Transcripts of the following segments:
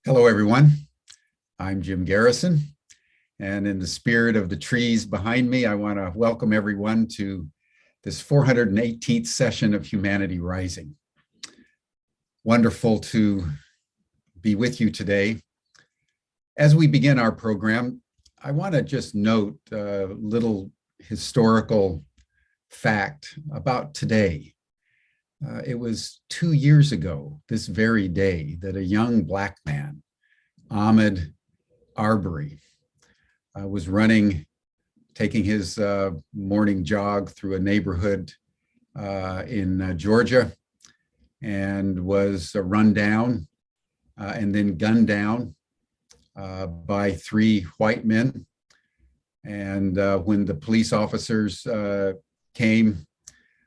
Hello, everyone. I'm Jim Garrison, and in the spirit of the trees behind me, I want to welcome everyone to this 418th session of Humanity Rising. Wonderful to be with you today. As we begin our program, I want to just note a little historical fact about today. It was 2 years ago, this very day, that a young Black man, Ahmaud Arbery, was taking his morning jog through a neighborhood in Georgia, and was run down and then gunned down by 3 white men. And when the police officers came,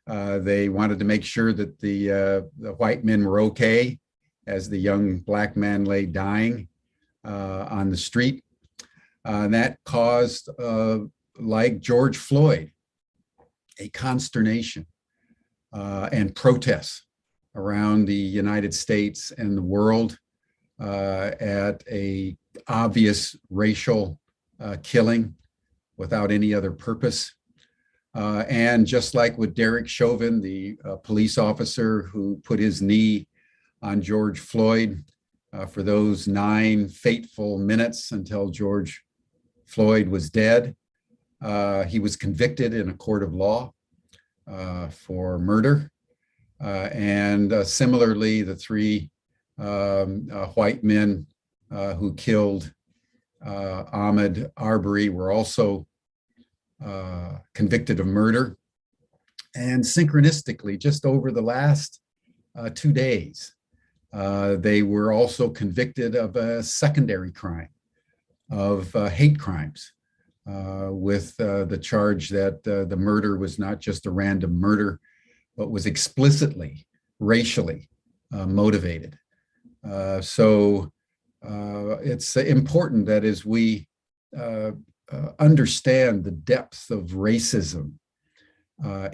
they wanted to make sure that the white men were okay as the young Black man lay dying on the street. And that caused, like George Floyd, a consternation and protests around the United States and the world at a obvious racial killing without any other purpose. And just like with Derek Chauvin, the police officer who put his knee on George Floyd for those 9 fateful minutes until George Floyd was dead, he was convicted in a court of law for murder. And similarly, the 3 white men who killed Ahmaud Arbery were also convicted of murder. And synchronistically, just over the last 2 days, they were also convicted of a secondary crime of hate crimes, with the charge that the murder was not just a random murder, but was explicitly racially motivated. So it's important that as we understand the depth of racism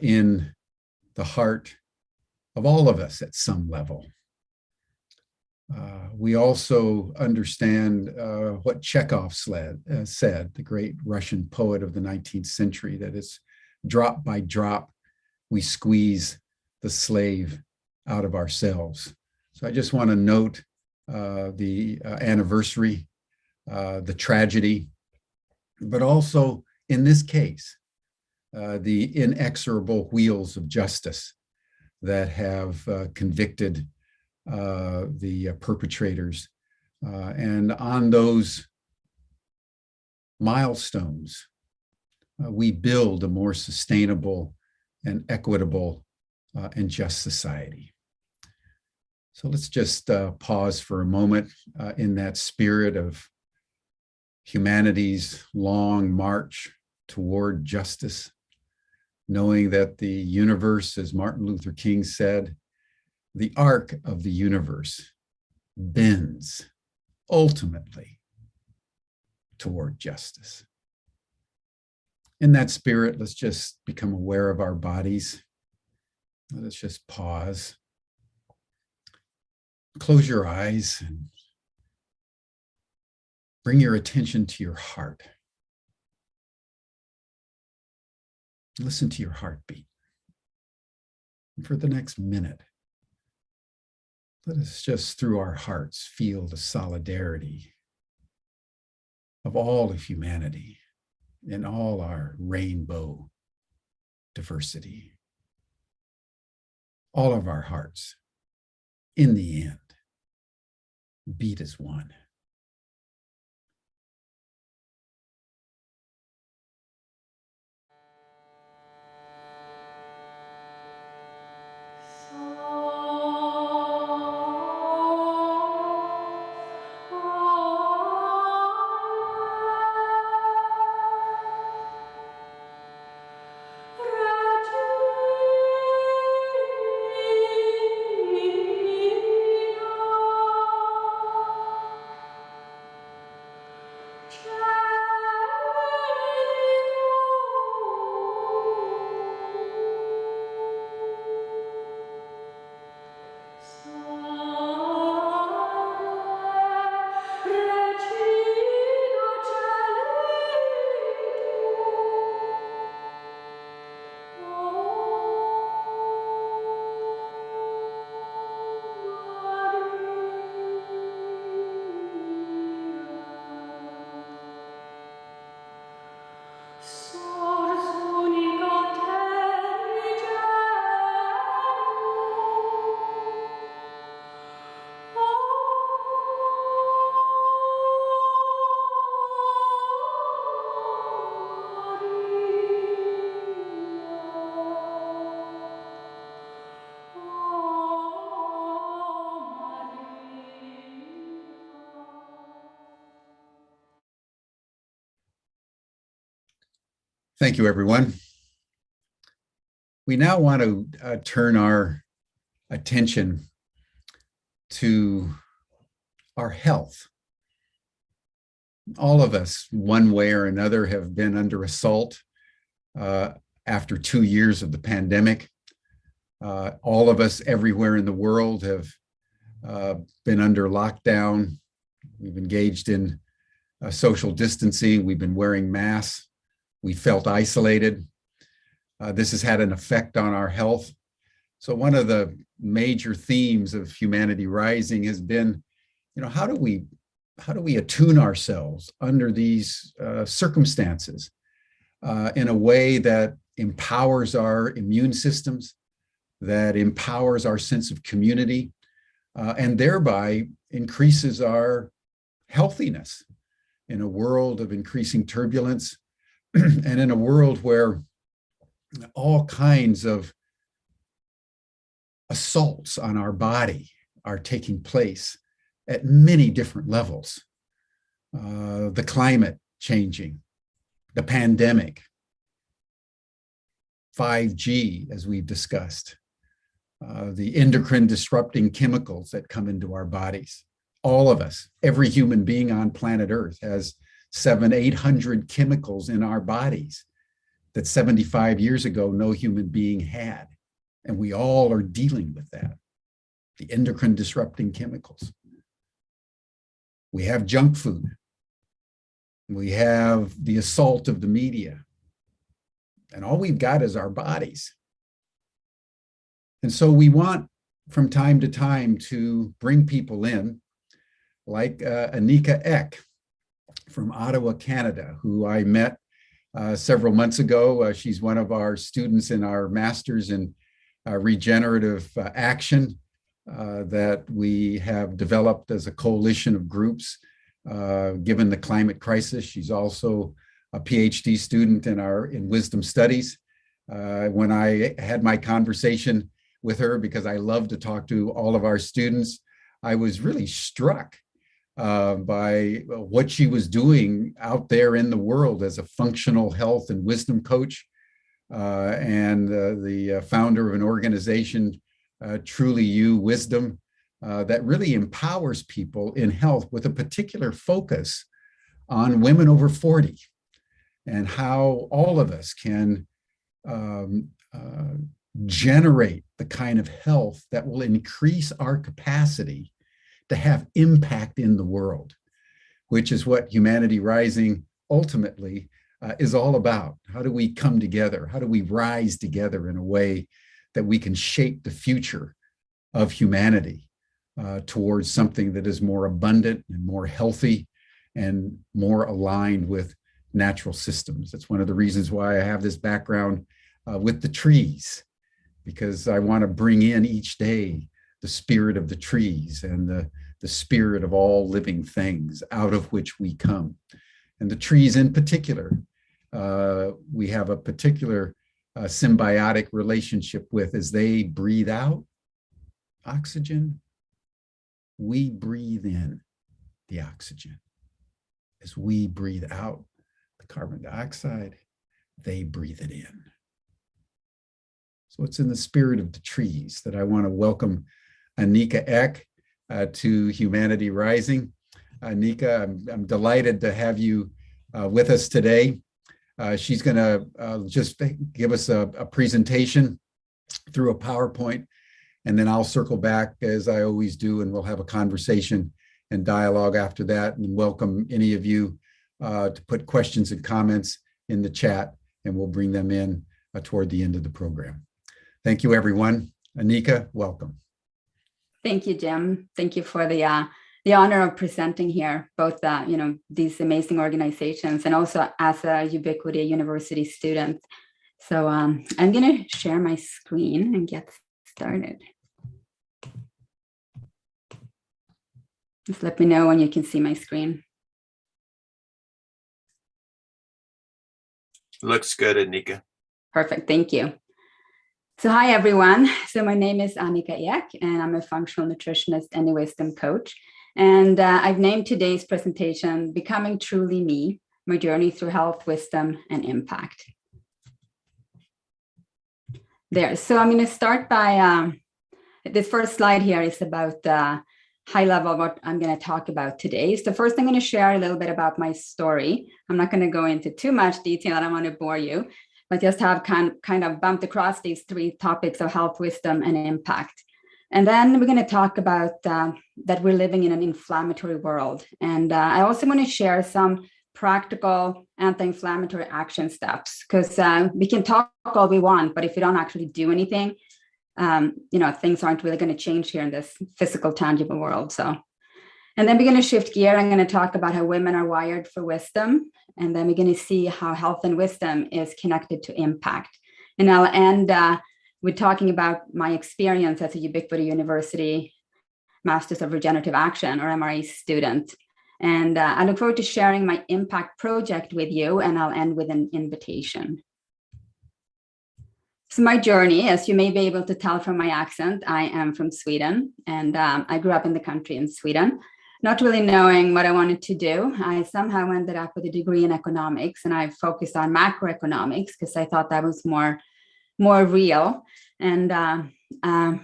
in the heart of all of us at some level, we also understand what Chekhov said, the great Russian poet of the 19th century, that it's drop by drop we squeeze the slave out of ourselves. So I just want to note the anniversary, the tragedy, but also, in this case, the inexorable wheels of justice that have convicted the perpetrators. And on those milestones, we build a more sustainable and equitable and just society. So let's just pause for a moment in that spirit of humanity's long march toward justice, knowing that the universe, as Martin Luther King said, the arc of the universe bends ultimately toward justice. In that spirit, let's just become aware of our bodies. Let's just pause. Close your eyes and bring your attention to your heart. Listen to your heartbeat. And for the next minute, let us just, through our hearts, feel the solidarity of all of humanity in all our rainbow diversity. All of our hearts, in the end, beat as one. Thank you, everyone. We now want to turn our attention to our health. All of us, one way or another, have been under assault after 2 years of the pandemic. All of us everywhere in the world have been under lockdown. We've engaged in social distancing. We've been wearing masks. We felt isolated. This has had an effect on our health. So one of the major themes of Humanity Rising has been, how do we attune ourselves under these circumstances in a way that empowers our immune systems, that empowers our sense of community, and thereby increases our healthiness in a world of increasing turbulence and in a world where all kinds of assaults on our body are taking place at many different levels. The climate changing, the pandemic, 5G, as we've discussed, the endocrine disrupting chemicals that come into our bodies. All of us, every human being on planet Earth has 700-800 chemicals in our bodies that 75 years ago no human being had. And we all are dealing with that, the endocrine disrupting chemicals. We have junk food. We have the assault of the media. And all we've got is our bodies. And so we want, from time to time, to bring people in, like Annika Ek from Ottawa, Canada, who I met several months ago. She's one of our students in our Master's in Regenerative Action that we have developed as a coalition of groups given the climate crisis. She's also a PhD student in wisdom studies. When I had my conversation with her, because I love to talk to all of our students, I was really struck by what she was doing out there in the world as a functional health and wisdom coach, and the founder of an organization, Truly You Wisdom, that really empowers people in health with a particular focus on women over 40 and how all of us can generate the kind of health that will increase our capacity to have impact in the world, which is what Humanity Rising ultimately is all about. How do we come together? How do we rise together in a way that we can shape the future of humanity towards something that is more abundant and more healthy and more aligned with natural systems? That's one of the reasons why I have this background with the trees, because I want to bring in each day the spirit of the trees and the spirit of all living things out of which we come. And the trees in particular, we have a particular symbiotic relationship with. As they breathe out oxygen, we breathe in the oxygen. As we breathe out the carbon dioxide, they breathe it in. So it's in the spirit of the trees that I want to welcome Annika Ek to Humanity Rising. Annika, I'm delighted to have you with us today. She's going to just give us a presentation through a PowerPoint, and then I'll circle back as I always do, and we'll have a conversation and dialogue after that, and welcome any of you to put questions and comments in the chat, and we'll bring them in toward the end of the program. Thank you, everyone. Annika, welcome. Thank you, Jim. Thank you for the honor of presenting here, both these amazing organizations and also as a Ubiquity University student. So I'm going to share my screen and get started. Just let me know when you can see my screen. Looks good, Annika. Perfect. Thank you. So hi, everyone. So my name is Annika Ek, and I'm a functional nutritionist and a wisdom coach. And I've named today's presentation, Becoming Truly Me, My Journey Through Health, Wisdom, and Impact. there. So I'm going to start by this first slide here is about high level what I'm going to talk about today. So first, I'm going to share a little bit about my story. I'm not going to go into too much detail. I don't want to bore you, but just have kind of bumped across these three topics of health, wisdom, and impact. And then we're going to talk about that we're living in an inflammatory world. And I also want to share some practical anti-inflammatory action steps, because we can talk all we want, but if we don't actually do anything, things aren't really going to change here in this physical, tangible world. So, and then we're going to shift gear. I'm going to talk about how women are wired for wisdom. And then we're going to see how health and wisdom is connected to impact. And I'll end with talking about my experience as a Ubiquity University Masters of Regenerative Action, or MRA student. And I look forward to sharing my impact project with you, and I'll end with an invitation. So my journey, as you may be able to tell from my accent, I am from Sweden, and I grew up in the country in Sweden, not really knowing what I wanted to do. I somehow ended up with a degree in economics, and I focused on macroeconomics because I thought that was more real. And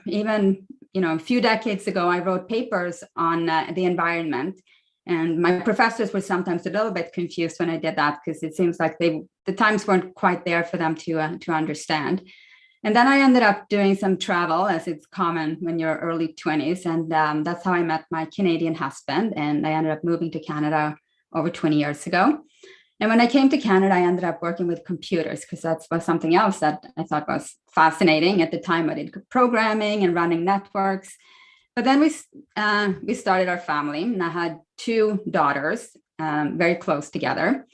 even a few decades ago, I wrote papers on the environment. And my professors were sometimes a little bit confused when I did that, because it seems like the times weren't quite there for them to understand. And then I ended up doing some travel, as it's common when you're early 20s. And that's how I met my Canadian husband. And I ended up moving to Canada over 20 years ago. And when I came to Canada, I ended up working with computers, because that was something else that I thought was fascinating. At the time, I did programming and running networks. But then we started our family, and I had 2 daughters, very close together.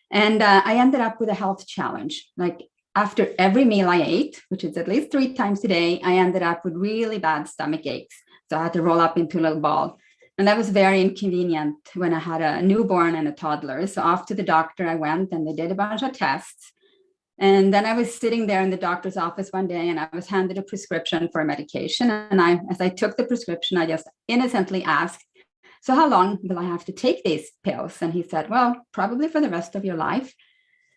And I ended up with a health challenge. Like after every meal I ate, which is at least 3 times a day, I ended up with really bad stomach aches. So I had to roll up into a little ball. And that was very inconvenient when I had a newborn and a toddler. So off to the doctor I went, and they did a bunch of tests. And then I was sitting there in the doctor's office one day, and I was handed a prescription for a medication. And as I took the prescription, I just innocently asked, "So how long will I have to take these pills?" And he said, "Well, probably for the rest of your life."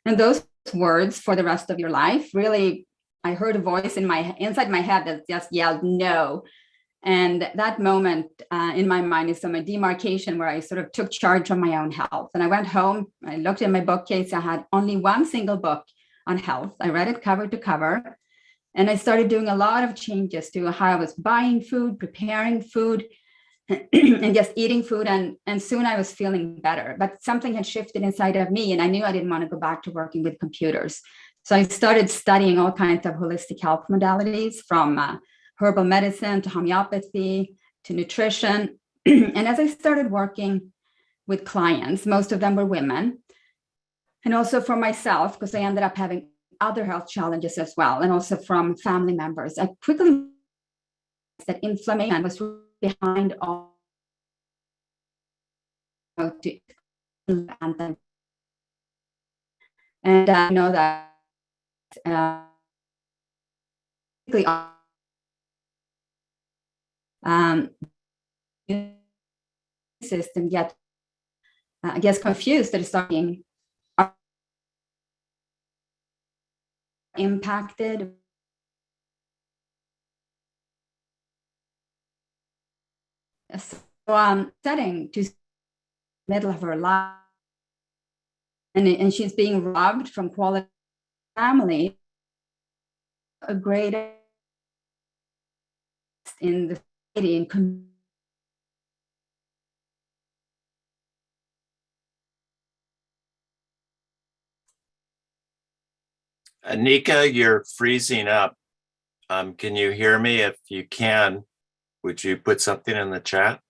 And those words, "for the rest of your life," really, I heard a voice inside my head that just yelled no. And that moment in my mind is my demarcation, where I sort of took charge of my own health. And I went home, I looked in my bookcase, I had only one single book on health. I read it cover to cover. And I started doing a lot of changes to how I was buying food, preparing food, and just eating food. And soon I was feeling better. But something had shifted inside of me, and I knew I didn't want to go back to working with computers. So I started studying all kinds of holistic health modalities, from herbal medicine to homeopathy to nutrition. And as I started working with clients, most of them were women, and also for myself, because I ended up having other health challenges as well, and also from family members, I quickly realized that inflammation was behind all. And I know that system get gets confused, that it's starting impacted. So setting to middle of her life, and she's being robbed from quality family, a great in the city and Annika, you're freezing up. Can you hear me? If you can, would you put something in the chat?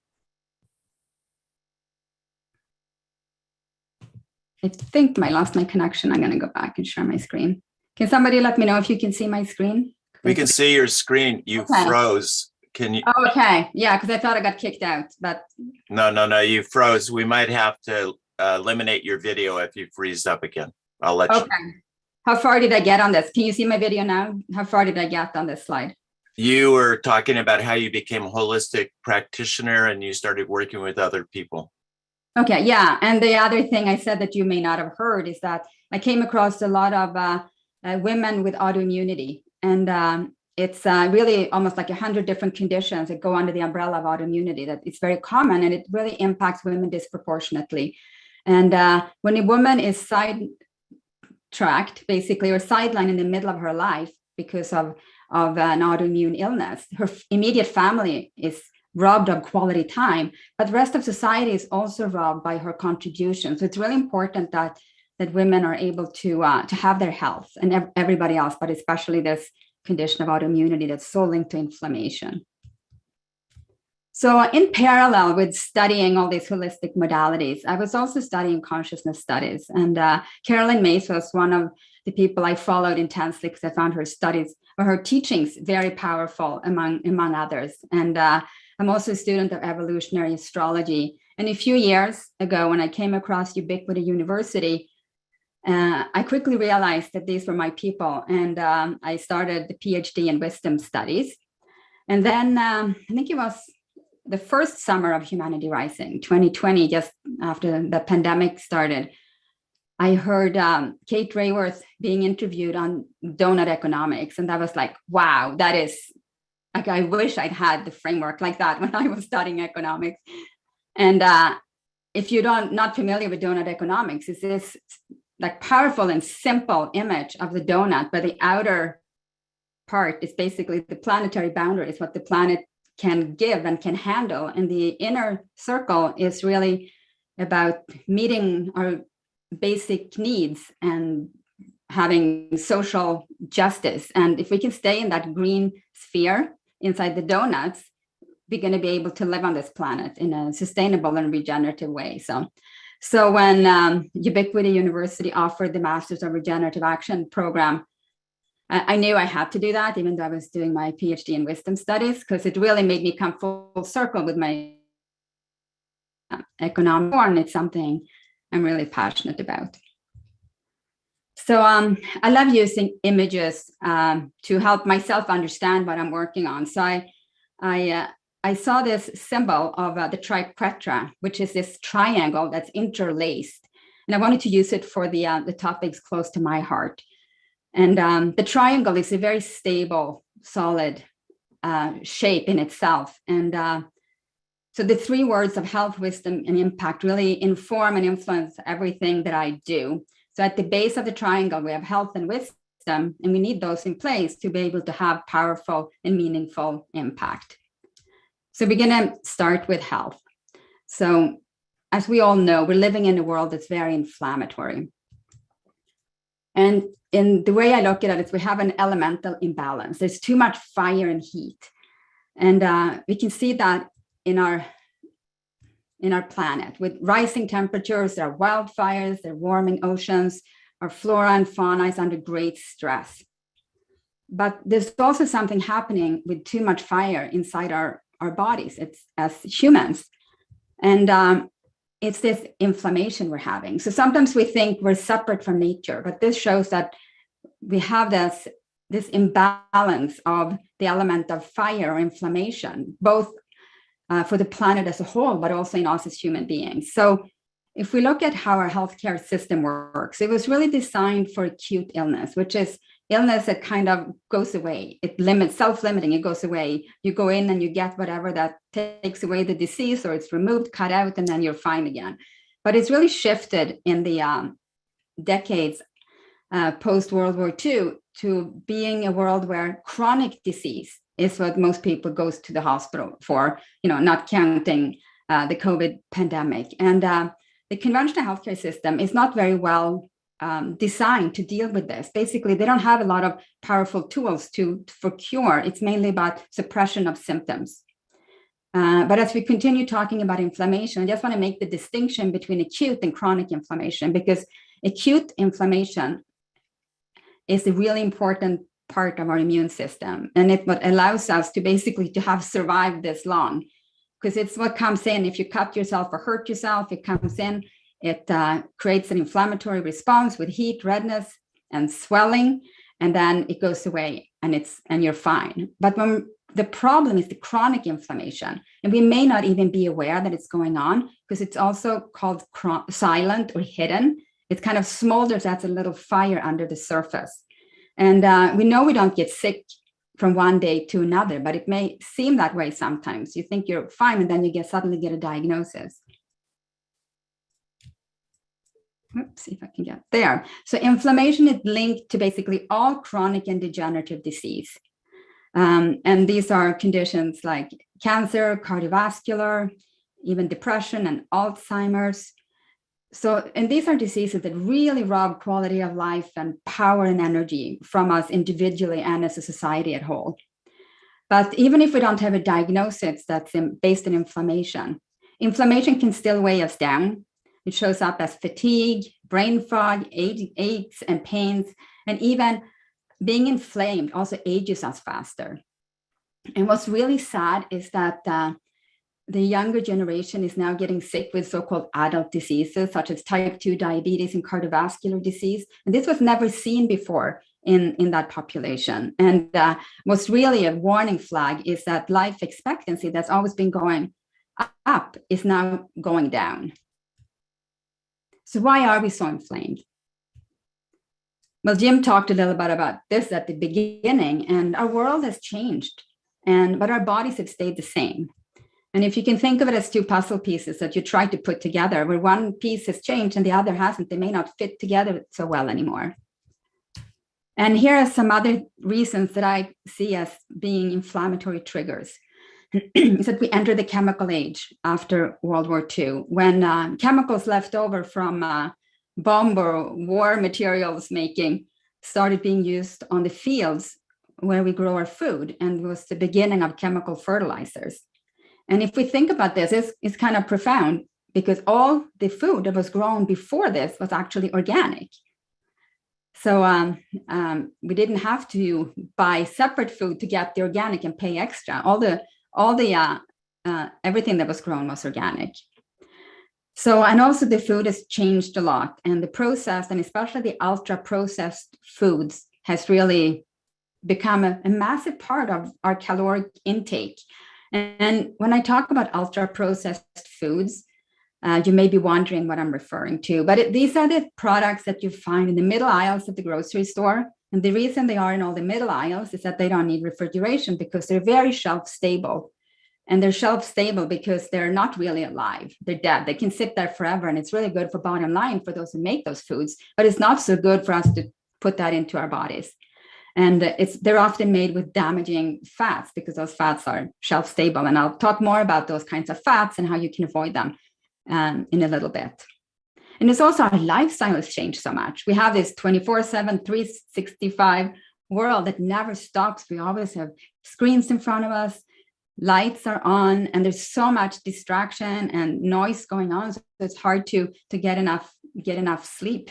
I think I lost my connection. I'm going to go back and share my screen. Can somebody let me know if you can see my screen? We can see your screen. You froze. Can you? Oh, okay. Yeah, because I thought I got kicked out, but. No, you froze. We might have to eliminate your video if you freeze up again. I'll let you. Okay. How far did I get on this? Can you see my video now? How far did I get on this slide? You were talking about how you became a holistic practitioner and you started working with other people. Okay, yeah. And the other thing I said that you may not have heard is that I came across a lot of women with autoimmunity. And it's really almost like 100 different conditions that go under the umbrella of autoimmunity. That it's very common, and it really impacts women disproportionately. And when a woman is sidetracked, basically, or sidelined in the middle of her life because of an autoimmune illness, her immediate family is robbed of quality time, but the rest of society is also robbed by her contribution. So it's really important that women are able to have their health, and everybody else, but especially this condition of autoimmunity that's so linked to inflammation. So in parallel with studying all these holistic modalities, I was also studying consciousness studies. And Carolyn Mace was one of the people I followed intensely because I found her studies or her teachings very powerful among others. And I'm also a student of evolutionary astrology. And a few years ago, when I came across Ubiquity University, I quickly realized that these were my people. And I started the PhD in wisdom studies. And then I think it was the first summer of Humanity Rising, 2020, just after the pandemic started, I heard Kate Raworth being interviewed on donut economics. And that was like, wow, that is, like, I wish I'd had the framework like that when I was studying economics. And if you're not familiar with donut economics, it's this like powerful and simple image of the donut, but the outer part is basically the planetary boundary, is what the planet can give and can handle. And the inner circle is really about meeting our basic needs and having social justice. And if we can stay in that green sphere inside the donuts, we're going to be able to live on this planet in a sustainable and regenerative way. So when Ubiquity University offered the Masters of Regenerative Action program, I knew I had to do that, even though I was doing my PhD in wisdom studies, because it really made me come full circle with my economic, and it's something I'm really passionate about. So I love using images to help myself understand what I'm working on. So I saw this symbol of the triquetra, which is this triangle that's interlaced. And I wanted to use it for the topics close to my heart. And the triangle is a very stable, solid shape in itself. And so the three words of health, wisdom, and impact really inform and influence everything that I do. So at the base of the triangle, we have health and wisdom, and we need those in place to be able to have powerful and meaningful impact. So we're going to start with health. So as we all know, we're living in a world that's very inflammatory. And in the way I look at it is we have an elemental imbalance. There's too much fire and heat. And we can see that in our planet. With rising temperatures, there are wildfires, there are warming oceans, our flora and fauna is under great stress. But there's also something happening with too much fire inside our bodies. It's as humans. And it's this inflammation we're having. So sometimes we think we're separate from nature, but this shows that we have this imbalance of the element of fire or inflammation, both for the planet as a whole, but also in us as human beings. So if we look at how our healthcare system works, it was really designed for acute illness, which is illness that kind of goes away. It limits, self-limiting, it goes away. You go in and you get whatever that takes away the disease, or it's removed, cut out, and then you're fine again. But it's really shifted in the decades post-World War II to being a world where chronic disease is what most people goes to the hospital for, not counting the COVID pandemic. And the conventional healthcare system is not very well designed to deal with this. Basically, they don't have a lot of powerful tools for cure. It's mainly about suppression of symptoms. But as we continue talking about inflammation, I just want to make the distinction between acute and chronic inflammation, because acute inflammation is a really important part of our immune system. And it's what allows us to basically to have survived this long, because it's what comes in. If you cut yourself or hurt yourself, it comes in, it creates an inflammatory response with heat, redness, and swelling, and then it goes away and you're fine. But when the problem is the chronic inflammation, and we may not even be aware that it's going on, because it's also called silent or hidden. It kind of smolders as a little fire under the surface. And we know we don't get sick from one day to another, but it may seem that way sometimes. You think you're fine, and then you suddenly get a diagnosis. Oops, see if I can get there. So inflammation is linked to basically all chronic and degenerative disease. And these are conditions like cancer, cardiovascular, even depression and Alzheimer's. So, and these are diseases that really rob quality of life and power and energy from us individually and as a society at whole. But even if we don't have a diagnosis that's based on inflammation, inflammation can still weigh us down. It shows up as fatigue, brain fog, aches and pains, and even being inflamed also ages us faster. And what's really sad is that the younger generation is now getting sick with so-called adult diseases, such as type 2 diabetes and cardiovascular disease. And this was never seen before in that population. And what's really a warning flag is that life expectancy that's always been going up is now going down. So why are we so inflamed? Well, Jim talked a little bit about this at the beginning, and our world has changed, but our bodies have stayed the same. And if you can think of it as two puzzle pieces that you try to put together, where one piece has changed and the other hasn't, they may not fit together so well anymore. And here are some other reasons that I see as being inflammatory triggers. Is that we enter the chemical age after World War II, when chemicals left over from bomb or war materials making started being used on the fields where we grow our food, and it was the beginning of chemical fertilizers. And if we think about this, it's kind of profound, because all the food that was grown before this was actually organic. So we didn't have to buy separate food to get the organic and pay extra. Everything that was grown was organic. So, and also the food has changed a lot, and the processed and especially the ultra processed foods has really become a massive part of our caloric intake. And when I talk about ultra processed foods, you may be wondering what I'm referring to, but these are the products that you find in the middle aisles of the grocery store. And the reason they are in all the middle aisles is that they don't need refrigeration, because they're very shelf stable. And they're shelf stable because they're not really alive. They're dead. They can sit there forever. And it's really good for bottom line for those who make those foods, but it's not so good for us to put that into our bodies. And they're often made with damaging fats, because those fats are shelf stable. And I'll talk more about those kinds of fats and how you can avoid them in a little bit. And it's also our lifestyle has changed so much. We have this 24/7, 365 world that never stops. We always have screens in front of us. Lights are on, and there's so much distraction and noise going on, so it's hard to get enough sleep.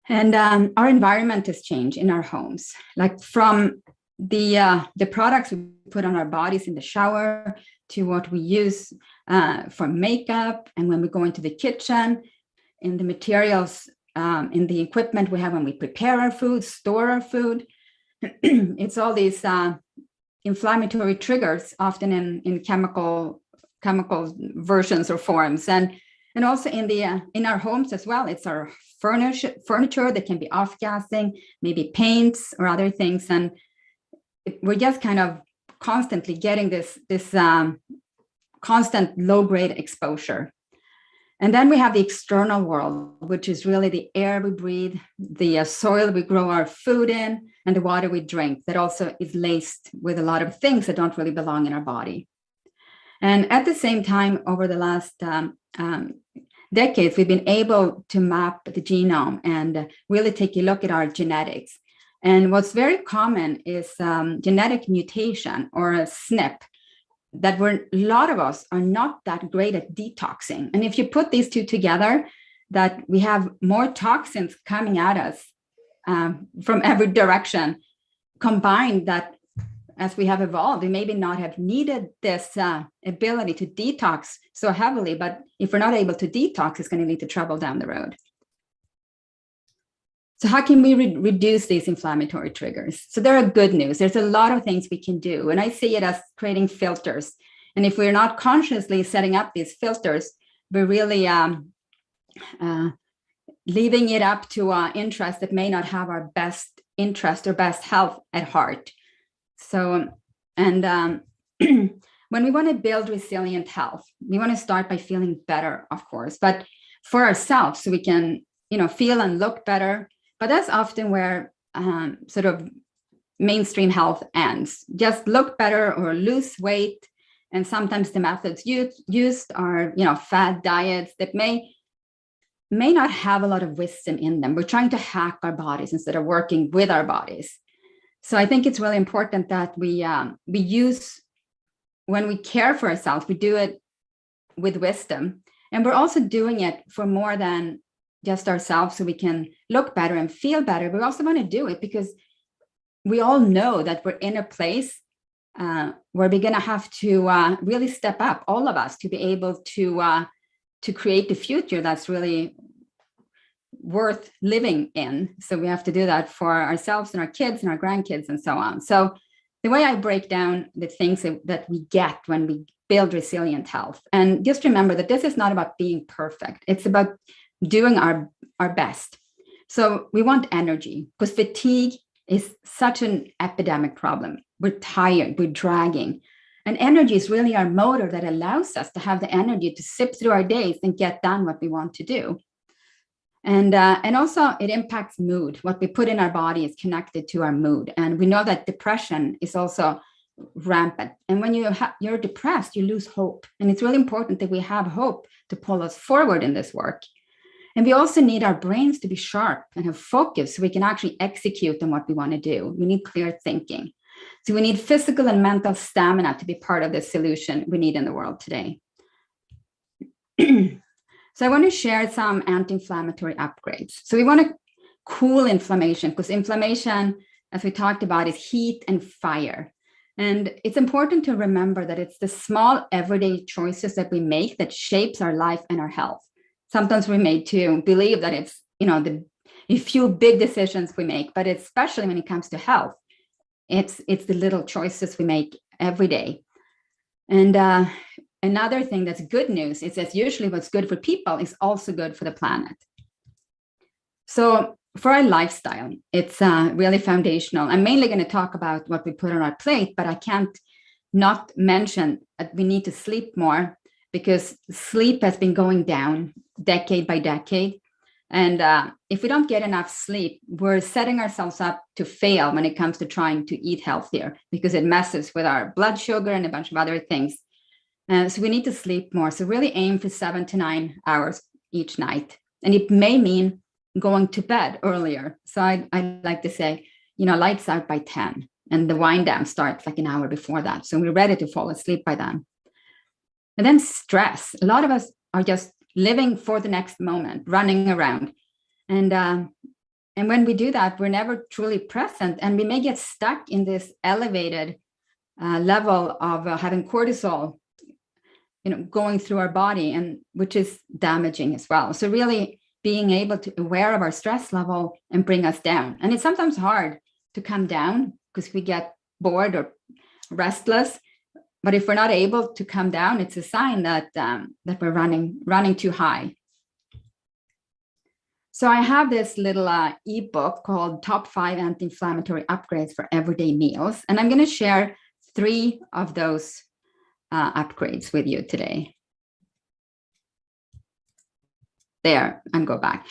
And our environment has changed in our homes, like from the products we put on our bodies in the shower to what we use for makeup, and when we go into the kitchen, in the materials, in the equipment we have when we prepare our food, store our food. It's all these inflammatory triggers, often in chemical versions or forms, and also in our homes as well. It's our furniture that can be off-gassing, maybe paints or other things, and we're just kind of constantly getting this constant low-grade exposure. And then we have the external world, which is really the air we breathe, the soil we grow our food in, and the water we drink, that also is laced with a lot of things that don't really belong in our body. And at the same time, over the last decades, we've been able to map the genome and really take a look at our genetics. And what's very common is genetic mutation, or a SNP, that a lot of us are not that great at detoxing. And if you put these two together, that we have more toxins coming at us from every direction, combined, that as we have evolved, we maybe not have needed this ability to detox so heavily, but if we're not able to detox, it's going to lead to trouble down the road. So how can we reduce these inflammatory triggers? So there are good news. There's a lot of things we can do. And I see it as creating filters. And if we're not consciously setting up these filters, we're really leaving it up to interests that may not have our best interest or best health at heart. So, and when we want to build resilient health, we want to start by feeling better, of course, but for ourselves, so we can, feel and look better. But that's often where sort of mainstream health ends. Just look better or lose weight. And sometimes the methods used are, fad diets that may not have a lot of wisdom in them. We're trying to hack our bodies instead of working with our bodies. So I think it's really important that we use, when we care for ourselves, we do it with wisdom. And we're also doing it for more than just ourselves, so we can look better and feel better. We also want to do it because we all know that we're in a place where we're going to have to really step up, all of us, to be able to create the future that's really worth living in. So we have to do that for ourselves and our kids and our grandkids and so on. So the way I break down the things that we get when we build resilient health, and just remember that this is not about being perfect. It's about doing our best. So we want energy, because fatigue is such an epidemic problem. We're tired, we're dragging. And energy is really our motor that allows us to have the energy to zip through our days and get done what we want to do. And also it impacts mood. What we put in our body is connected to our mood. And we know that depression is also rampant. And when you're depressed, you lose hope. And it's really important that we have hope to pull us forward in this work. And we also need our brains to be sharp and have focus so we can actually execute on what we want to do. We need clear thinking. So we need physical and mental stamina to be part of the solution we need in the world today. So I want to share some anti-inflammatory upgrades. So we want to cool inflammation, because inflammation, as we talked about, is heat and fire. And it's important to remember that it's the small everyday choices that we make that shapes our life and our health. Sometimes we're made to believe that it's, the few big decisions we make, but especially when it comes to health, it's the little choices we make every day. And another thing that's good news is that usually what's good for people is also good for the planet. So for our lifestyle, it's really foundational. I'm mainly going to talk about what we put on our plate, but I can't not mention that we need to sleep more, because sleep has been going down decade by decade. And if we don't get enough sleep, we're setting ourselves up to fail when it comes to trying to eat healthier, because it messes with our blood sugar and a bunch of other things. So we need to sleep more. So really aim for 7 to 9 hours each night. And it may mean going to bed earlier. So I like to say, lights out by 10, and the wind down starts like an hour before that. So we're ready to fall asleep by then. And then stress. A lot of us are just living for the next moment, running around. And when we do that, we're never truly present. And we may get stuck in this elevated level of having cortisol, going through our body, and which is damaging as well. So really being able to be aware of our stress level and bring us down. And it's sometimes hard to come down because we get bored or restless. But if we're not able to come down, it's a sign that we're running too high. So I have this little ebook called Top 5 Anti-Inflammatory Upgrades for Everyday Meals. And I'm going to share 3 of those upgrades with you today. There, and go back.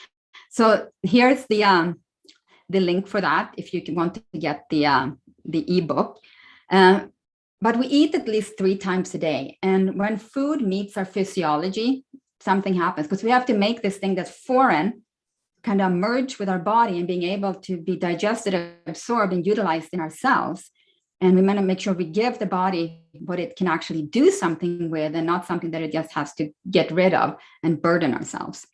So here's the link for that if you want to get the ebook. But we eat at least 3 times a day. And when food meets our physiology, something happens, because we have to make this thing that's foreign kind of merge with our body and being able to be digested, absorbed, and utilized in our cells. And we want to make sure we give the body what it can actually do something with, and not something that it just has to get rid of and burden ourselves.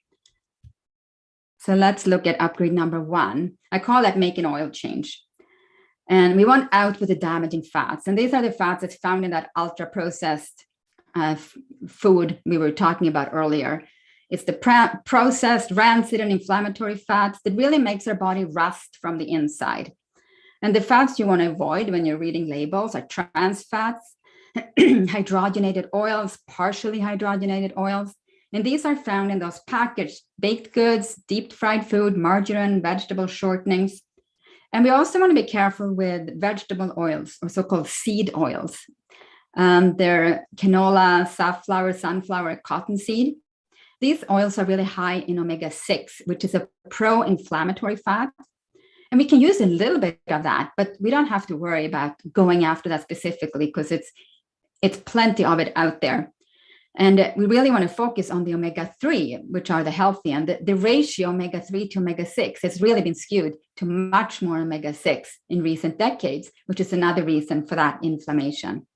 So let's look at upgrade number 1. I call that make an oil change. And we want out with the damaging fats. And these are the fats that's found in that ultra-processed food we were talking about earlier. It's the processed, rancid, and inflammatory fats that really makes our body rust from the inside. And the fats you want to avoid when you're reading labels are trans fats, hydrogenated oils, partially hydrogenated oils. And these are found in those packaged baked goods, deep fried food, margarine, vegetable shortenings. And we also want to be careful with vegetable oils, or so-called seed oils. They're canola, safflower, sunflower, cottonseed. These oils are really high in omega-6, which is a pro-inflammatory fat. And we can use a little bit of that, but we don't have to worry about going after that specifically because it's plenty of it out there. And we really want to focus on the omega-3, which are the healthy. And the ratio omega-3 to omega-6 has really been skewed to much more omega-6 in recent decades, which is another reason for that inflammation.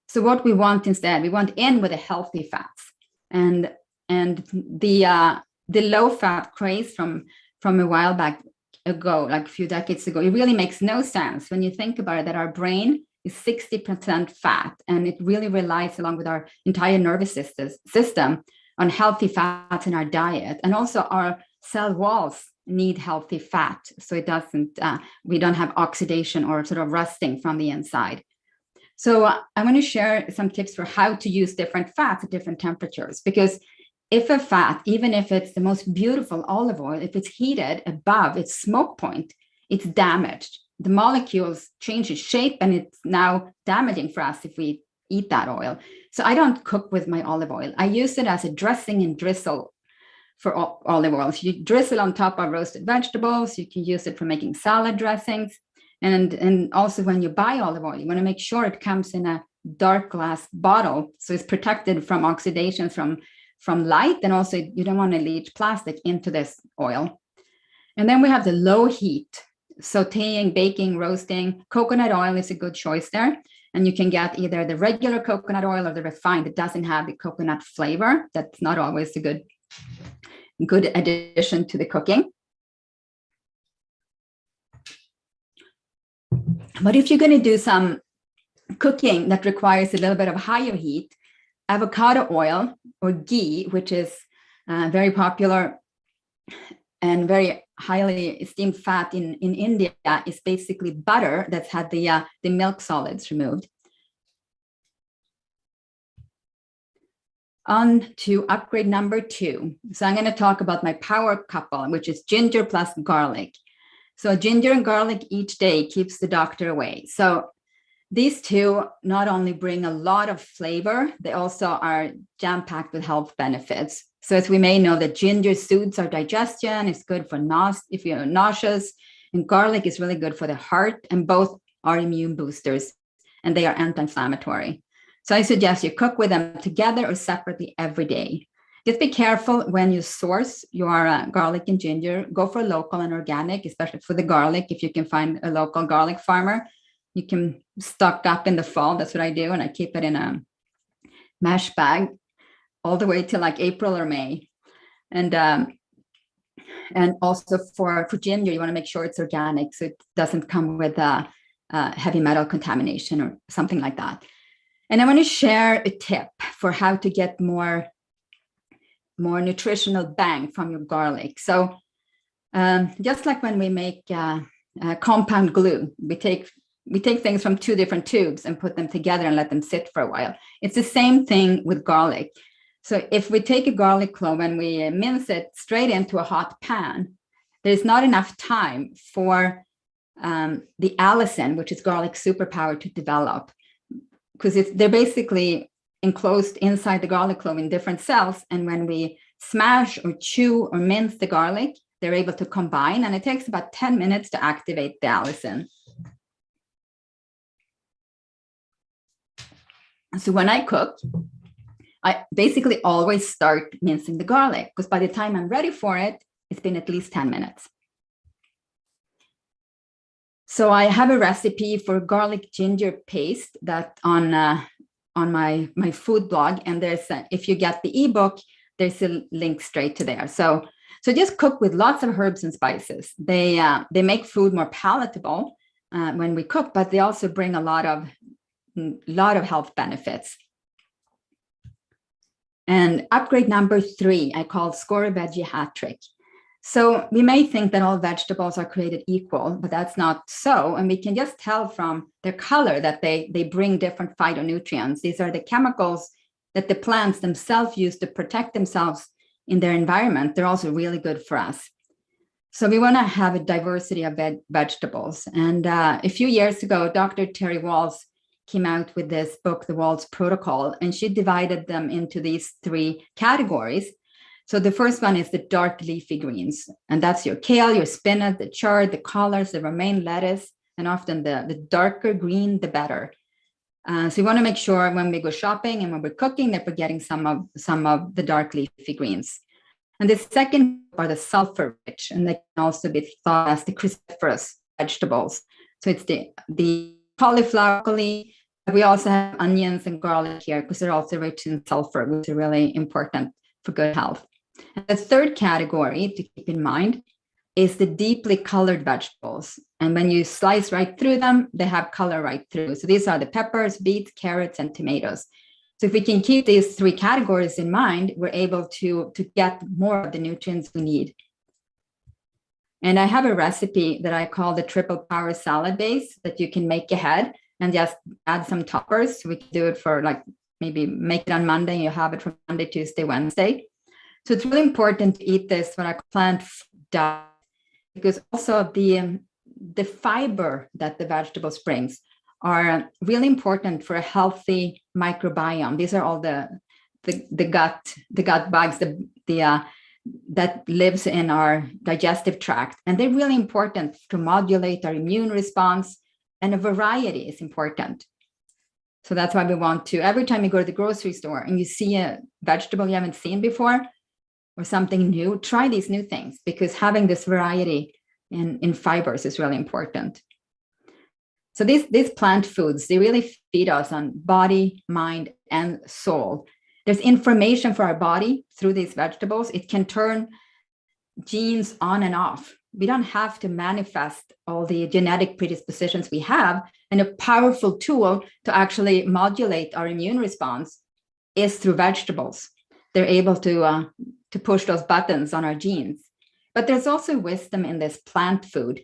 So what we want instead, we want in with the healthy fats. And the low-fat craze from a while back ago, like a few decades ago, it really makes no sense when you think about it, that our brain is 60% fat, and it really relies, along with our entire nervous system, on healthy fats in our diet. And also our cell walls need healthy fat, so it doesn't, we don't have oxidation or sort of rusting from the inside. So I want to share some tips for how to use different fats at different temperatures, because if a fat, even if it's the most beautiful olive oil, if it's heated above its smoke point, it's damaged. The molecules change its shape, and it's now damaging for us if we eat that oil. So I don't cook with my olive oil. I use it as a dressing and drizzle for olive oils. You drizzle on top of roasted vegetables. You can use it for making salad dressings. And also when you buy olive oil, you want to make sure it comes in a dark glass bottle, so it's protected from oxidation from light, and also you don't want to leach plastic into this oil. And then we have the low heat, sauteing, baking, roasting. Coconut oil is a good choice there. And you can get either the regular coconut oil or the refined. It doesn't have the coconut flavor. That's not always a good addition to the cooking. But if you're going to do some cooking that requires a little bit of higher heat, avocado oil or ghee, which is very popular and very highly esteemed fat in India, is basically butter that's had the milk solids removed. On to upgrade number 2. So I'm going to talk about my power couple, which is ginger plus garlic. So ginger and garlic each day keeps the doctor away. So these two not only bring a lot of flavor, they also are jam-packed with health benefits. So as we may know, that ginger soothes our digestion, it's good for if you're nauseous, and garlic is really good for the heart, and both are immune boosters, and they are anti-inflammatory. So I suggest you cook with them together or separately every day. Just be careful when you source your garlic and ginger. Go for local and organic, especially for the garlic. If you can find a local garlic farmer, you can stock up in the fall. That's what I do, and I keep it in a mesh bag all the way till like April or May. And also for ginger, you want to make sure it's organic, so it doesn't come with heavy metal contamination or something like that. And I want to share a tip for how to get more nutritional bang from your garlic. So just like when we make compound glue, we take things from 2 different tubes and put them together and let them sit for a while. It's the same thing with garlic. So if we take a garlic clove and we mince it straight into a hot pan, there's not enough time for the allicin, which is garlic superpower, to develop, because they're basically enclosed inside the garlic clove in different cells. And when we smash or chew or mince the garlic, they're able to combine, and it takes about 10 minutes to activate the allicin. So when I cook, I basically always start mincing the garlic, because by the time I'm ready for it, it's been at least 10 minutes. So I have a recipe for garlic ginger paste that on my food blog, and if you get the ebook, there's a link straight to there. So just cook with lots of herbs and spices. They make food more palatable when we cook, but they also bring a lot of health benefits. And upgrade number 3, I call Score a Veggie Hat Trick. So we may think that all vegetables are created equal, but that's not so. And we can just tell from their color that they bring different phytonutrients. These are the chemicals that the plants themselves use to protect themselves in their environment. They're also really good for us. So we want to have a diversity of vegetables. And a few years ago, Dr. Terry Walls came out with this book, The Walls Protocol, and she divided them into these 3 categories. So the first one is the dark leafy greens, and that's your kale, your spinach, the chard, the collards, the romaine lettuce, and often the darker green, the better. So we want to make sure when we go shopping and when we're cooking that we're getting some of the dark leafy greens. And the second are the sulfur rich, and they can also be thought as the cruciferous vegetables. So it's the cauliflower, broccoli. We also have onions and garlic here because they're also rich in sulfur, which is really important for good health. And the third category to keep in mind is the deeply colored vegetables. And when you slice right through them, they have color right through. So these are the peppers, beets, carrots, and tomatoes. So if we can keep these 3 categories in mind, we're able to get more of the nutrients we need. And I have a recipe that I call the triple power salad base that you can make ahead and just add some toppers. We can do it for like maybe make it on Monday and you have it from Monday, Tuesday, Wednesday. So it's really important to eat this when I plant diet, because also the fiber that the vegetables brings are really important for a healthy microbiome. These are all the gut bugs that lives in our digestive tract, and they're really important to modulate our immune response. And a variety is important. So that's why we want to, every time you go to the grocery store and you see a vegetable you haven't seen before or something new, try these new things, because having this variety in fibers is really important. So these plant foods, they really feed us on body, mind, and soul. There's information for our body through these vegetables. It can turn genes on and off. We don't have to manifest all the genetic predispositions we have. And a powerful tool to actually modulate our immune response is through vegetables. They're able to push those buttons on our genes. But there's also wisdom in this plant food.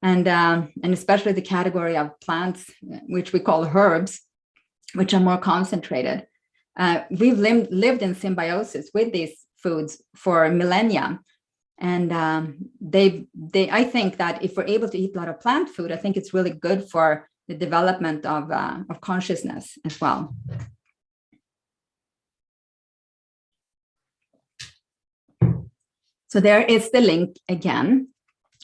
And especially the category of plants, which we call herbs, which are more concentrated. We've lived in symbiosis with these foods for millennia. And I think that if we're able to eat a lot of plant food, I think it's really good for the development of consciousness as well. So there is the link again,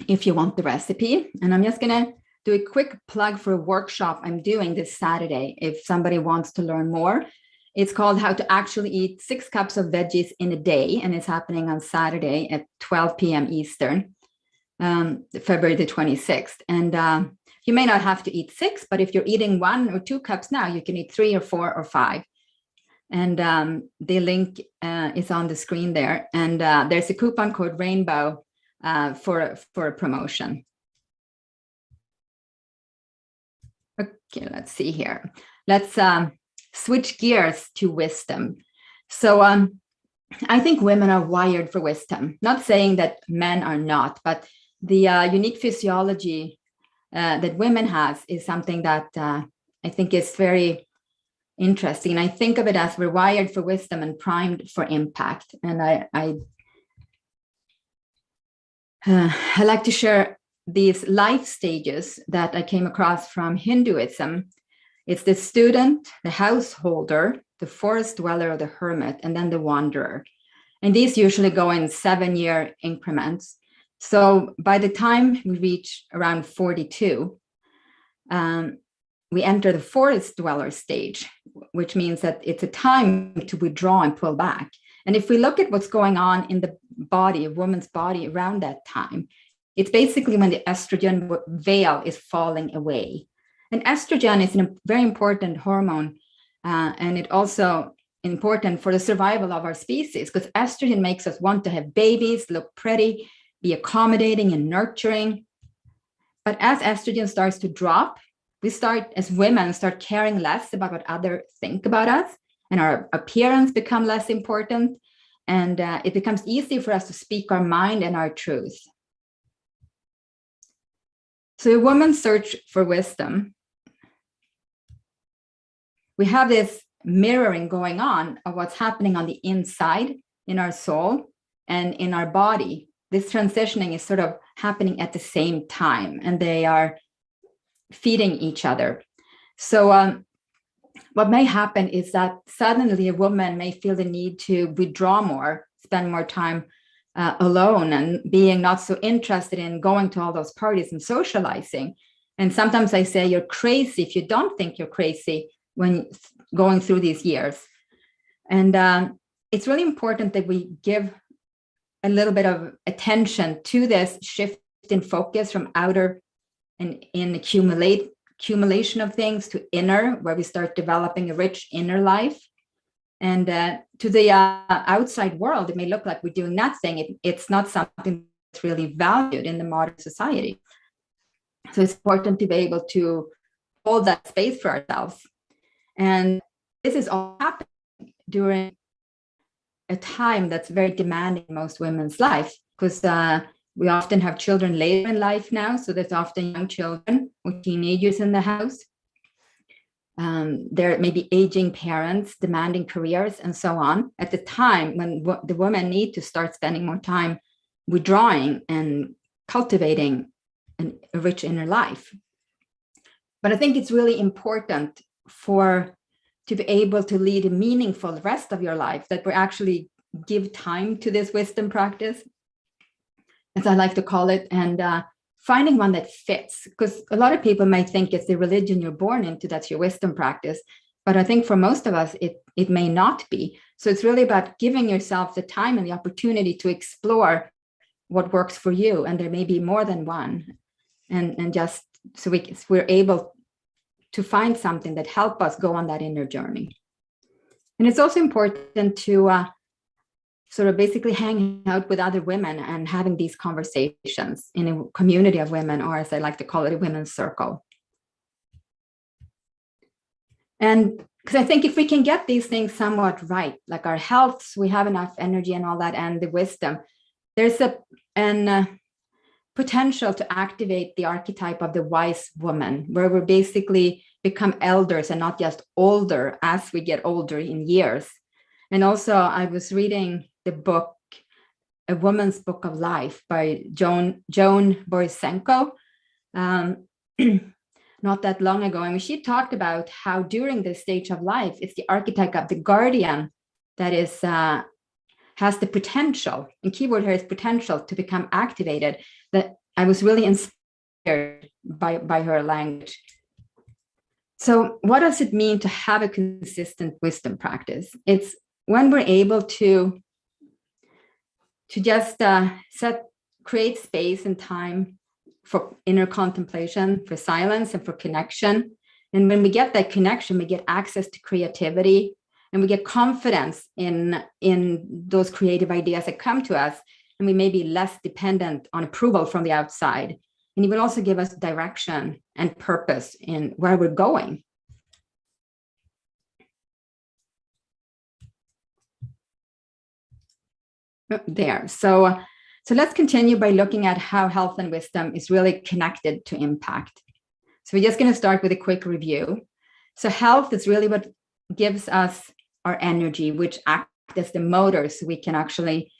if you want the recipe. And I'm just going to do a quick plug for a workshop I'm doing this Saturday. If somebody wants to learn more, it's called How to Actually Eat 6 Cups of Veggies in a Day. And it's happening on Saturday at 12 p.m. Eastern, February the 26th. And you may not have to eat 6, but if you're eating 1 or 2 cups now, you can eat 3 or 4 or 5. And the link is on the screen there. And there's a coupon code RAINBOW for a promotion. Okay, let's see here. Let's switch gears to wisdom. So I think women are wired for wisdom. Not saying that men are not, but the unique physiology that women has is something that I think is very interesting. And I think of it as we're wired for wisdom and primed for impact. And I like to share these life stages that I came across from Hinduism. It's the student, the householder, the forest dweller, or the hermit, and then the wanderer. And these usually go in 7-year increments. So by the time we reach around 42, we enter the forest dweller stage, which means that it's a time to withdraw and pull back. And if we look at what's going on in the body, a woman's body around that time, it's basically when the estrogen veil is falling away. And estrogen is a very important hormone, and it also important for the survival of our species, because estrogen makes us want to have babies, look pretty, be accommodating and nurturing. But as estrogen starts to drop, we start, as women, start caring less about what others think about us, and our appearance become less important, and it becomes easy for us to speak our mind and our truth. So a woman's search for wisdom, we have this mirroring going on of what's happening on the inside in our soul and in our body this transitioning is sort of happening at the same time, and they are feeding each other. So what may happen is that suddenly a woman may feel the need to withdraw more, spend more time alone, and being not so interested in going to all those parties and socializing. And sometimes I say you're crazy if you don't think you're crazy when going through these years. And it's really important that we give a little bit of attention to this shift in focus from outer and in accumulation of things to inner, where we start developing a rich inner life. And to the outside world, it may look like we're doing nothing. It's not something that's really valued in the modern society. So it's important to be able to hold that space for ourselves. And this is all happening during a time that's very demanding in most women's life, because we often have children later in life now. So there's often young children or teenagers in the house. There may be aging parents, demanding careers, and so on, at the time when the women need to start spending more time withdrawing and cultivating a rich inner life. But I think it's really important to be able to lead a meaningful rest of your life, that we actually give time to this wisdom practice, as I like to call it, and finding one that fits, because a lot of people may think it's the religion you're born into that's your wisdom practice, but I think for most of us it may not be. So it's really about giving yourself the time and the opportunity to explore what works for you, and there may be more than one, and just so we're able to find something that help us go on that inner journey. And it's also important to sort of basically hang out with other women and having these conversations in a community of women, or as I like to call it, a women's circle. And because I think if we can get these things somewhat right, like our health, we have enough energy and all that, and the wisdom, there's an potential to activate the archetype of the wise woman, where we basically become elders and not just older as we get older in years. And also, I was reading the book, A Woman's Book of Life by Joan Borisenko, not that long ago. And she talked about how during this stage of life, it's the archetype of the guardian that is has the potential, and keyword here is potential, to become activated. That I was really inspired by her language. So what does it mean to have a consistent wisdom practice? It's when we're able to just create space and time for inner contemplation, for silence, and for connection. And when we get that connection, we get access to creativity, and we get confidence in those creative ideas that come to us, and we may be less dependent on approval from the outside. And it will also give us direction and purpose in where we're going. There. So let's continue by looking at how health and wisdom is really connected to impact. So we're just going to start with a quick review. So health is really what gives us our energy, which acts as the motor, so we can actually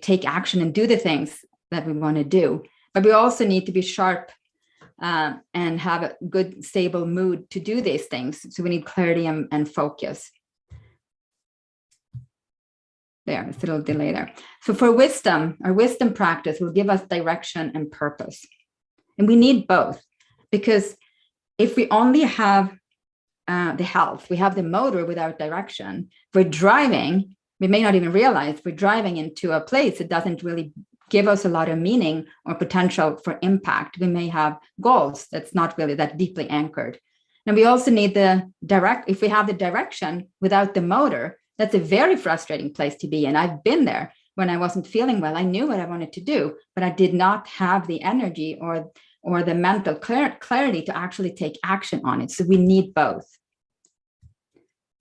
take action and do the things that we want to do. But we also need to be sharp and have a good, stable mood to do these things. So we need clarity and focus. There, it's a little delay there. So for wisdom, our wisdom practice will give us direction and purpose. And we need both, because if we only have the health, we have the motor without direction, we're driving, we may not even realize we're driving into a place that doesn't really give us a lot of meaning or potential for impact. We may have goals that's not really that deeply anchored. And we also need if we have the direction without the motor, that's a very frustrating place to be in. I've been there when I wasn't feeling well. I knew what I wanted to do, but I did not have the energy or the mental clarity to actually take action on it. So we need both.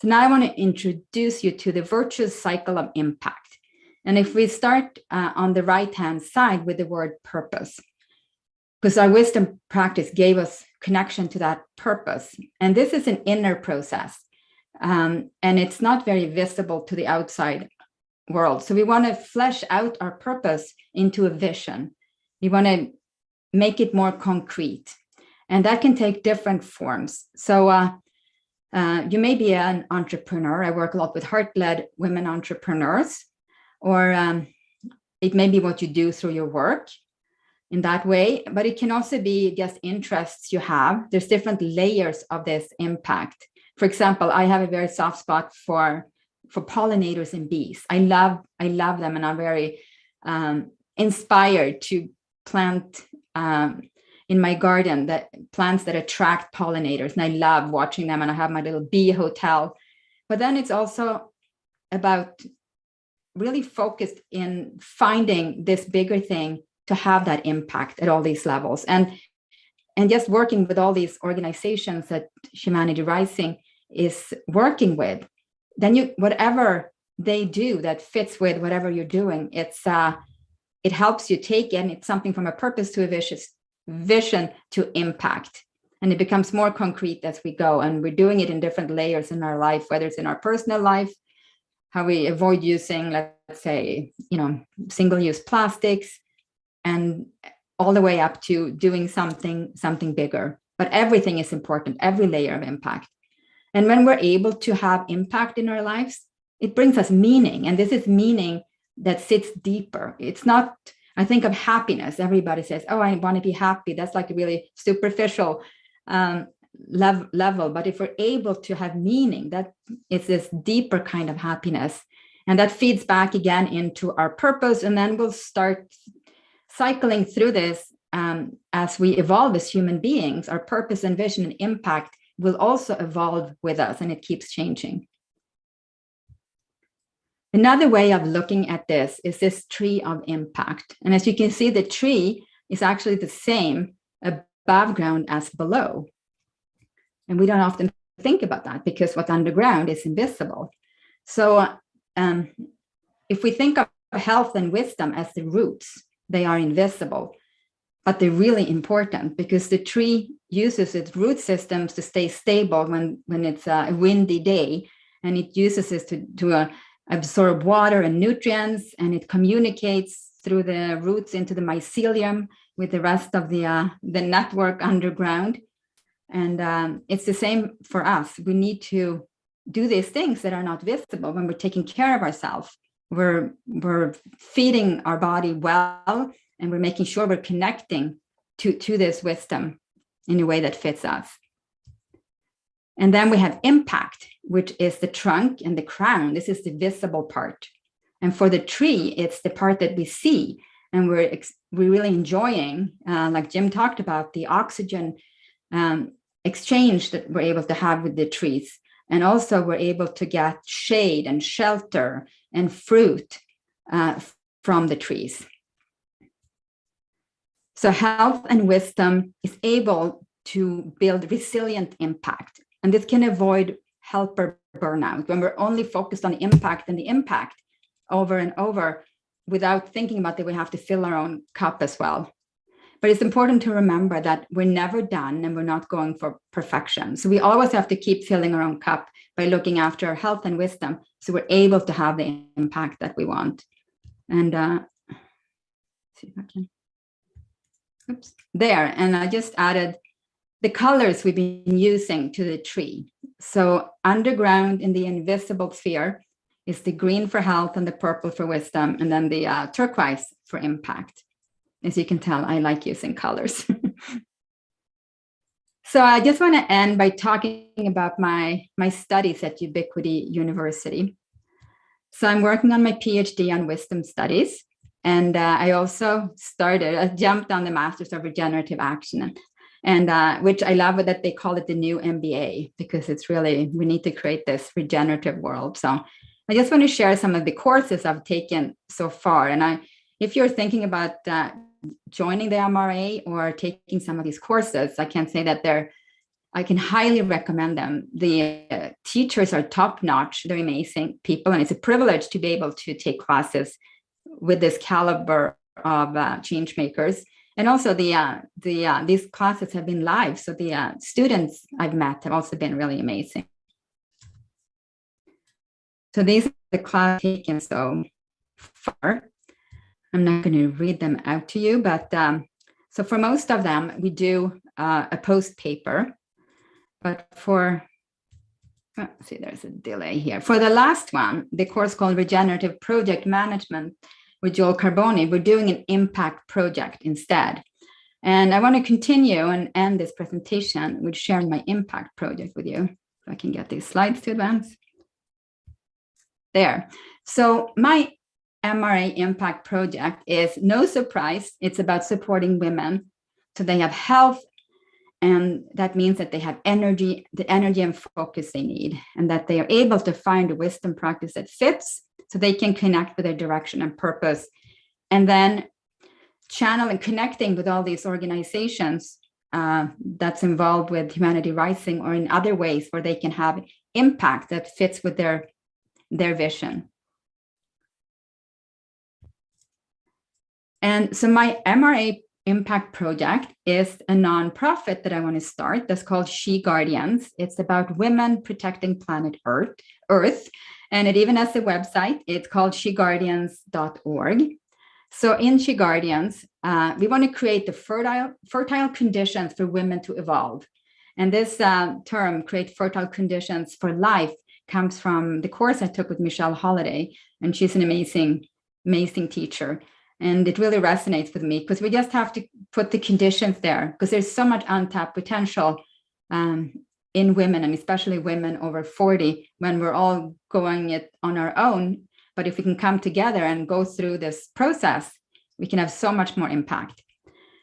So now I want to introduce you to the virtuous cycle of impact. And if we start on the right-hand side with the word purpose, because our wisdom practice gave us connection to that purpose. And this is an inner process. And it's not very visible to the outside world. So we want to flesh out our purpose into a vision. We want to make it more concrete. And that can take different forms. So you may be an entrepreneur. I work a lot with heart-led women entrepreneurs, or it may be what you do through your work in that way, but it can also be just interests you have. There's different layers of this impact. For example, I have a very soft spot for pollinators and bees. I love them, and I'm very inspired to plant in my garden that plants that attract pollinators, and I love watching them, and I have my little bee hotel. But then it's also about really focused in finding this bigger thing to have that impact at all these levels, and just working with all these organizations that Humanity Rising is working with. Then whatever they do that fits with whatever you're doing, it helps you take in it's something from a purpose to a vision to impact, and it becomes more concrete as we go. And we're doing it in different layers in our life, whether it's in our personal life, how we avoid using, let's say, single-use plastics, and all the way up to doing something bigger. But everything is important, every layer of impact. And when we're able to have impact in our lives, it brings us meaning. And this is meaning that sits deeper. It's not, I think of happiness. Everybody says, oh, I want to be happy. That's like a really superficial level. But if we're able to have meaning, that it's this deeper kind of happiness. And that feeds back again into our purpose. And then we'll start cycling through this as we evolve as human beings. Our purpose and vision and impact will also evolve with us, and it keeps changing. Another way of looking at this is this tree of impact. And as you can see, the tree is actually the same above ground as below. And we don't often think about that because what's underground is invisible. So if we think of health and wisdom as the roots, they are invisible, but they're really important because the tree uses its root systems to stay stable when it's a windy day, and it uses it to absorb water and nutrients, and it communicates through the roots into the mycelium with the rest of the network underground. And it's the same for us. We need to do these things that are not visible when we're taking care of ourselves. We're feeding our body well, and we're making sure we're connecting to this wisdom in a way that fits us. And then we have impact, which is the trunk and the crown. This is the visible part. And for the tree, it's the part that we see. And we're really enjoying, like Jim talked about, the oxygen exchange that we're able to have with the trees. And also we're able to get shade and shelter and fruit from the trees. So health and wisdom is able to build resilient impact. And this can avoid helper burnout when we're only focused on the impact and the impact over and over without thinking about that we have to fill our own cup as well. But it's important to remember that we're never done and we're not going for perfection. So we always have to keep filling our own cup by looking after our health and wisdom so we're able to have the impact that we want. And see if I can, oops, there. And I just added the colors we've been using to the tree. So underground in the invisible sphere is the green for health and the purple for wisdom, and then the turquoise for impact. As you can tell, I like using colors. So I just want to end by talking about my studies at Ubiquity University. So I'm working on my PhD on wisdom studies. And I also jumped on the Masters of Regenerative Action, and which I love that they call it the new MBA, because it's really, we need to create this regenerative world. So I just want to share some of the courses I've taken so far. And if you're thinking about joining the MRA or taking some of these courses, I can say that I can highly recommend them. The teachers are top-notch, they're amazing people, and it's a privilege to be able to take classes with this caliber of change makers. And also these classes have been live, so the students I've met have also been really amazing. So these are the classes taken. So 4. I'm not going to read them out to you, but so for most of them, we do a post paper. But for, see, there's a delay here. For the last one, the course called Regenerative Project Management with Joel Carboni, we're doing an impact project instead. And I want to continue and end this presentation with sharing my impact project with you. If I can get these slides to advance. There. So my MRA impact project is no surprise. It's about supporting women so they have health, and that means that they have energy, the energy and focus they need, and that they are able to find a wisdom practice that fits so they can connect with their direction and purpose, and then channel and connecting with all these organizations that's involved with Humanity Rising or in other ways where they can have impact that fits with their vision. And so my MRA impact project is a nonprofit that I want to start that's called She Guardians. It's about women protecting planet Earth. And it even has a website. It's called sheguardians.org. So in She Guardians, we want to create the fertile conditions for women to evolve. And this term, create fertile conditions for life, comes from the course I took with Michelle Holiday. And she's an amazing, amazing teacher. And it really resonates with me because we just have to put the conditions there because there's so much untapped potential in women, and especially women over 40 when we're all going it on our own. But if we can come together and go through this process, we can have so much more impact.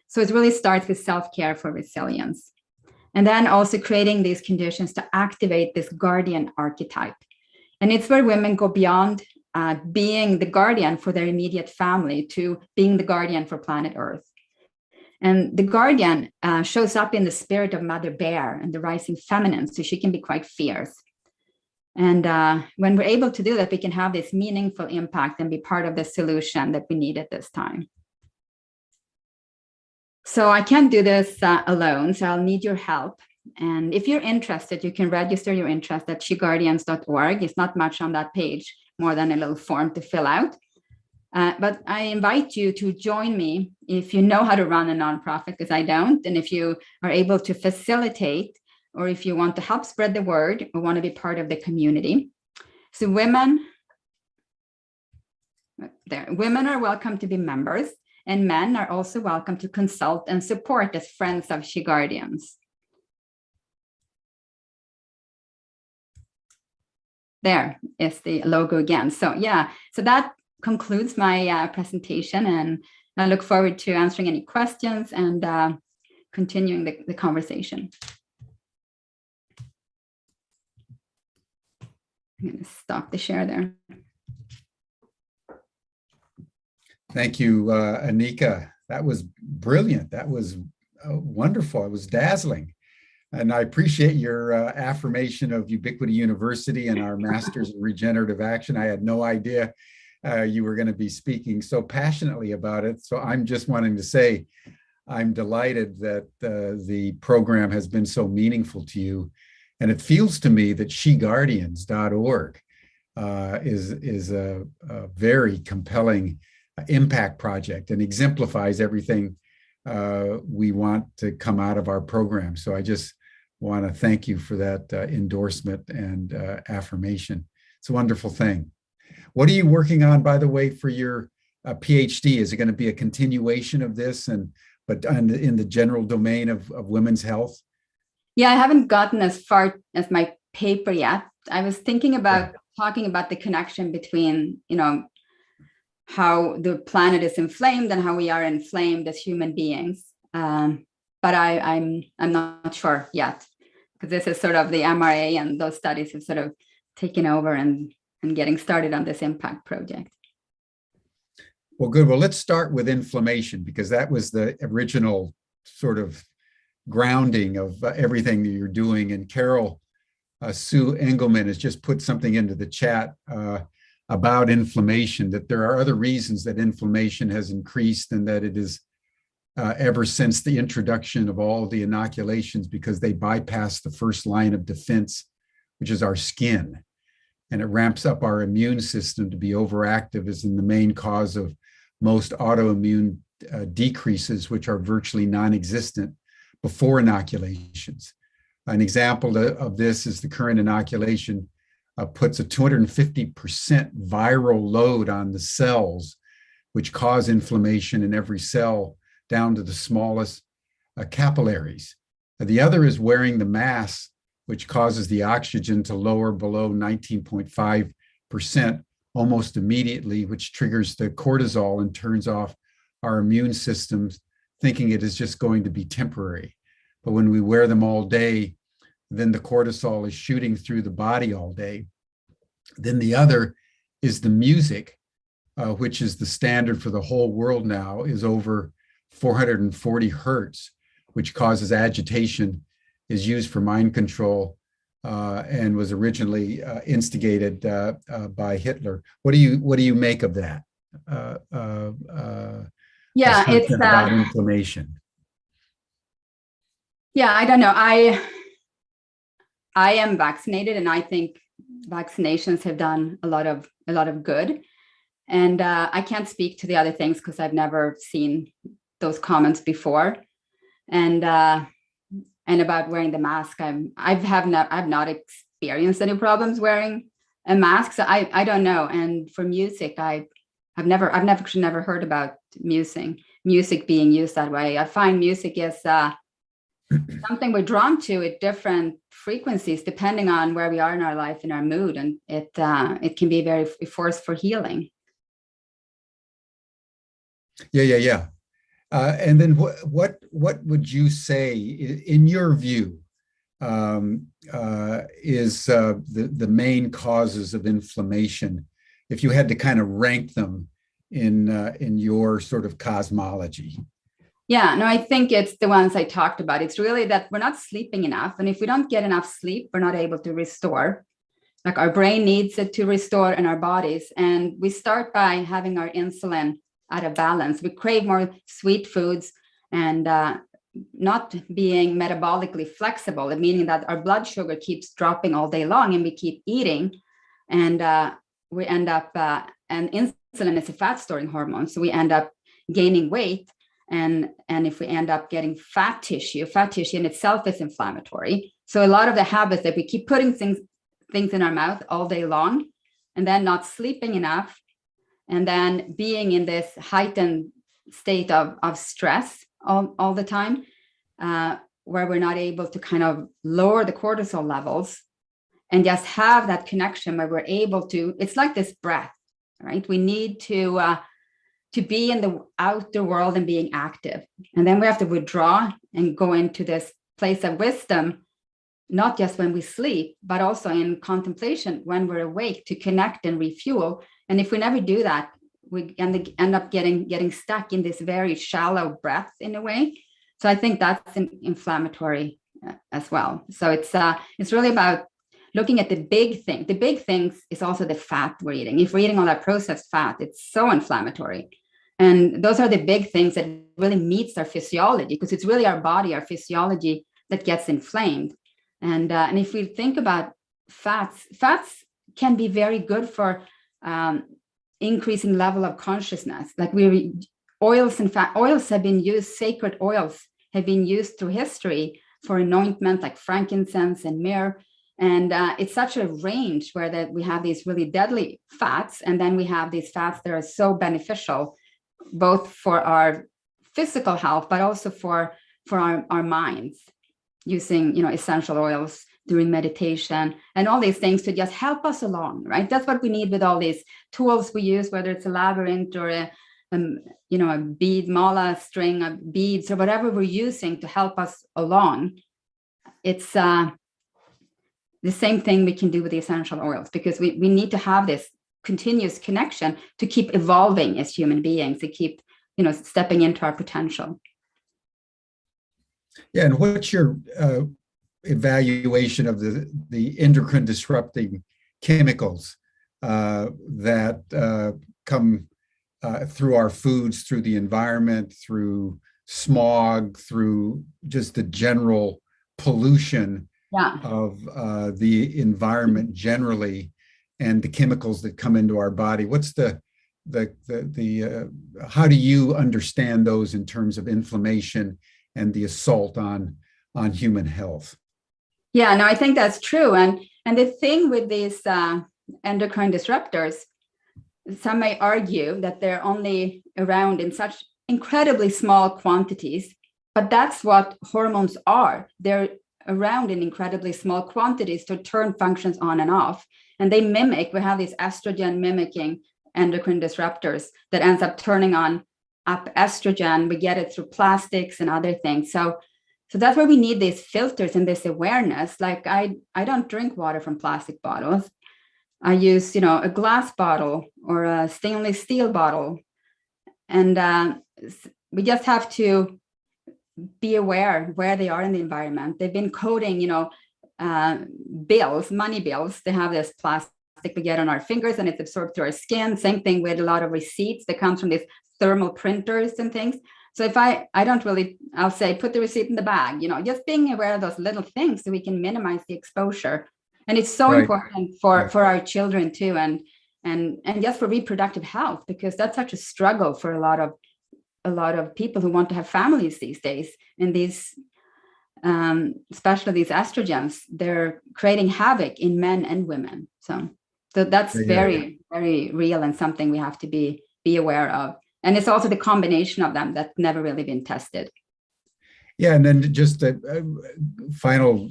So it really starts with self-care for resilience. And then also creating these conditions to activate this guardian archetype. And it's where women go beyond being the guardian for their immediate family to being the guardian for planet Earth. And the guardian shows up in the spirit of Mother Bear and the rising feminine, so she can be quite fierce. And when we're able to do that, we can have this meaningful impact and be part of the solution that we need at this time. So I can't do this alone, so I'll need your help. And if you're interested, you can register your interest at sheguardians.org. It's not much on that page, more than a little form to fill out. But I invite you to join me if you know how to run a nonprofit, because I don't, and if you are able to facilitate, or if you want to help spread the word or want to be part of the community. So women are welcome to be members, and men are also welcome to consult and support as friends of She Guardians. There is the logo again. So yeah, so that concludes my presentation, and I look forward to answering any questions and continuing the conversation. I'm going to stop the share there. Thank you, Annika. That was brilliant. That was wonderful. It was dazzling. And I appreciate your affirmation of Ubiquity University and our Masters in Regenerative Action. I had no idea you were going to be speaking so passionately about it. So I'm just wanting to say I'm delighted that the program has been so meaningful to you. And it feels to me that sheguardians.org is a very compelling impact project and exemplifies everything we want to come out of our program. So I just want to thank you for that endorsement and affirmation. It's a wonderful thing. What are you working on, by the way, for your PhD? Is it going to be a continuation of this, but in the general domain of women's health? Yeah, I haven't gotten as far as my paper yet. I was thinking about talking about the connection between, how the planet is inflamed and how we are inflamed as human beings. But I'm not sure yet, because this is sort of the MRA and those studies have sort of taken over and getting started on this impact project. Well, good. Well, let's start with inflammation, because that was the original sort of grounding of everything that you're doing. And Carol Sue Engelman has just put something into the chat about inflammation, that there are other reasons that inflammation has increased, and that it is ever since the introduction of all the inoculations, because they bypass the first line of defense, which is our skin. and it ramps up our immune system to be overactive, is in the main cause of most autoimmune decreases, which are virtually non-existent before inoculations. An example of this is the current inoculation puts a 250% viral load on the cells, which cause inflammation in every cell down to the smallest capillaries. The other is wearing the mask, which causes the oxygen to lower below 19.5% almost immediately, which triggers the cortisol and turns off our immune systems, thinking it is just going to be temporary. But when we wear them all day, then the cortisol is shooting through the body all day. Then the other is the music, which is the standard for the whole world now, is over 440 hertz, which causes agitation, is used for mind control, and was originally instigated by Hitler. What do you make of that? Yeah, it's about inflammation. Yeah, I don't know. I am vaccinated, and I think vaccinations have done a lot of good. And I can't speak to the other things because I've never seen those comments before. And about wearing the mask, I've not experienced any problems wearing a mask, so I don't know. And for music, I've never heard about music being used that way. I find music is something we're drawn to at different frequencies depending on where we are in our life and our mood, and it can be a force for healing. Yeah. And then what would you say, in your view, is the main causes of inflammation, if you had to kind of rank them in your sort of cosmology? Yeah, no, I think it's the ones I talked about. It's really that we're not sleeping enough, and if we don't get enough sleep, we're not able to restore. Like our brain needs it to restore in our bodies, and we start by having our insulin out of balance. We crave more sweet foods and not being metabolically flexible, meaning that our blood sugar keeps dropping all day long and we keep eating, and we end up, and insulin is a fat storing hormone. So we end up gaining weight. And if we end up getting fat tissue in itself is inflammatory. So a lot of the habits that we keep putting things in our mouth all day long, and then not sleeping enough, and then being in this heightened state of stress all the time, where we're not able to kind of lower the cortisol levels and just have that connection where we're able to, it's like this breath, right? We need to be in the outer world and being active. And then we have to withdraw and go into this place of wisdom, not just when we sleep, but also in contemplation when we're awake, to connect and refuel. And if we never do that, we end up getting stuck in this very shallow breath in a way. So I think that's inflammatory as well. So it's really about looking at the big thing. The big things is also the fat we're eating. If we're eating all that processed fat, it's so inflammatory. And those are the big things that really meets our physiology, because it's really our body, our physiology, that gets inflamed. And if we think about fats can be very good for increasing level of consciousness. Like oils have been used, sacred oils have been used through history for anointment, like frankincense and myrrh. And it's such a range where we have these really deadly fats, and then we have these fats that are so beneficial, both for our physical health, but also for our minds, using essential oils during meditation and all these things to just help us along, right? That's what we need with all these tools we use, whether it's a labyrinth or a bead mala string of beads or whatever we're using to help us along. It's the same thing we can do with the essential oils, because we need to have this continuous connection to keep evolving as human beings, to keep stepping into our potential. Yeah, and what's your evaluation of the endocrine disrupting chemicals that come through our foods, through the environment, through smog, through just the general pollution of the environment generally, and the chemicals that come into our body. What's how do you understand those in terms of inflammation and the assault on human health? Yeah, no, I think that's true. And the thing with these endocrine disruptors, some may argue that they're only around in such incredibly small quantities, but that's what hormones are. They're around in incredibly small quantities to turn functions on and off. And they we have these estrogen mimicking endocrine disruptors that ends up turning on up estrogen. We get it through plastics and other things. So that's where we need these filters and this awareness. Like I don't drink water from plastic bottles. I use, a glass bottle or a stainless steel bottle. And we just have to be aware where they are in the environment. They've been coating, bills, money bills. They have this plastic we get on our fingers and it's absorbed through our skin. Same thing with a lot of receipts that comes from these thermal printers and things. So if I'll say, put the receipt in the bag, just being aware of those little things so we can minimize the exposure. And it's so important for our children too. And just for reproductive health, because that's such a struggle for a lot of people who want to have families these days. And these, especially these estrogens, they're creating havoc in men and women. So that's very, very real and something we have to be aware of. And it's also the combination of them that's never really been tested. Yeah, and then just a final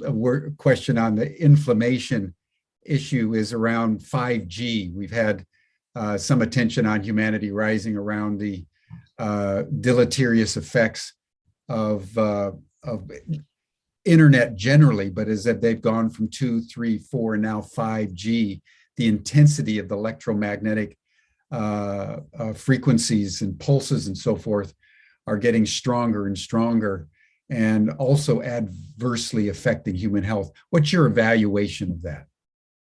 question on the inflammation issue is around 5G. We've had some attention on Humanity Rising around the deleterious effects of internet generally, but as that they've gone from 2, 3, 4, and now 5G, the intensity of the electromagnetic frequencies and pulses and so forth are getting stronger and stronger, and also adversely affecting human health. What's your evaluation of that?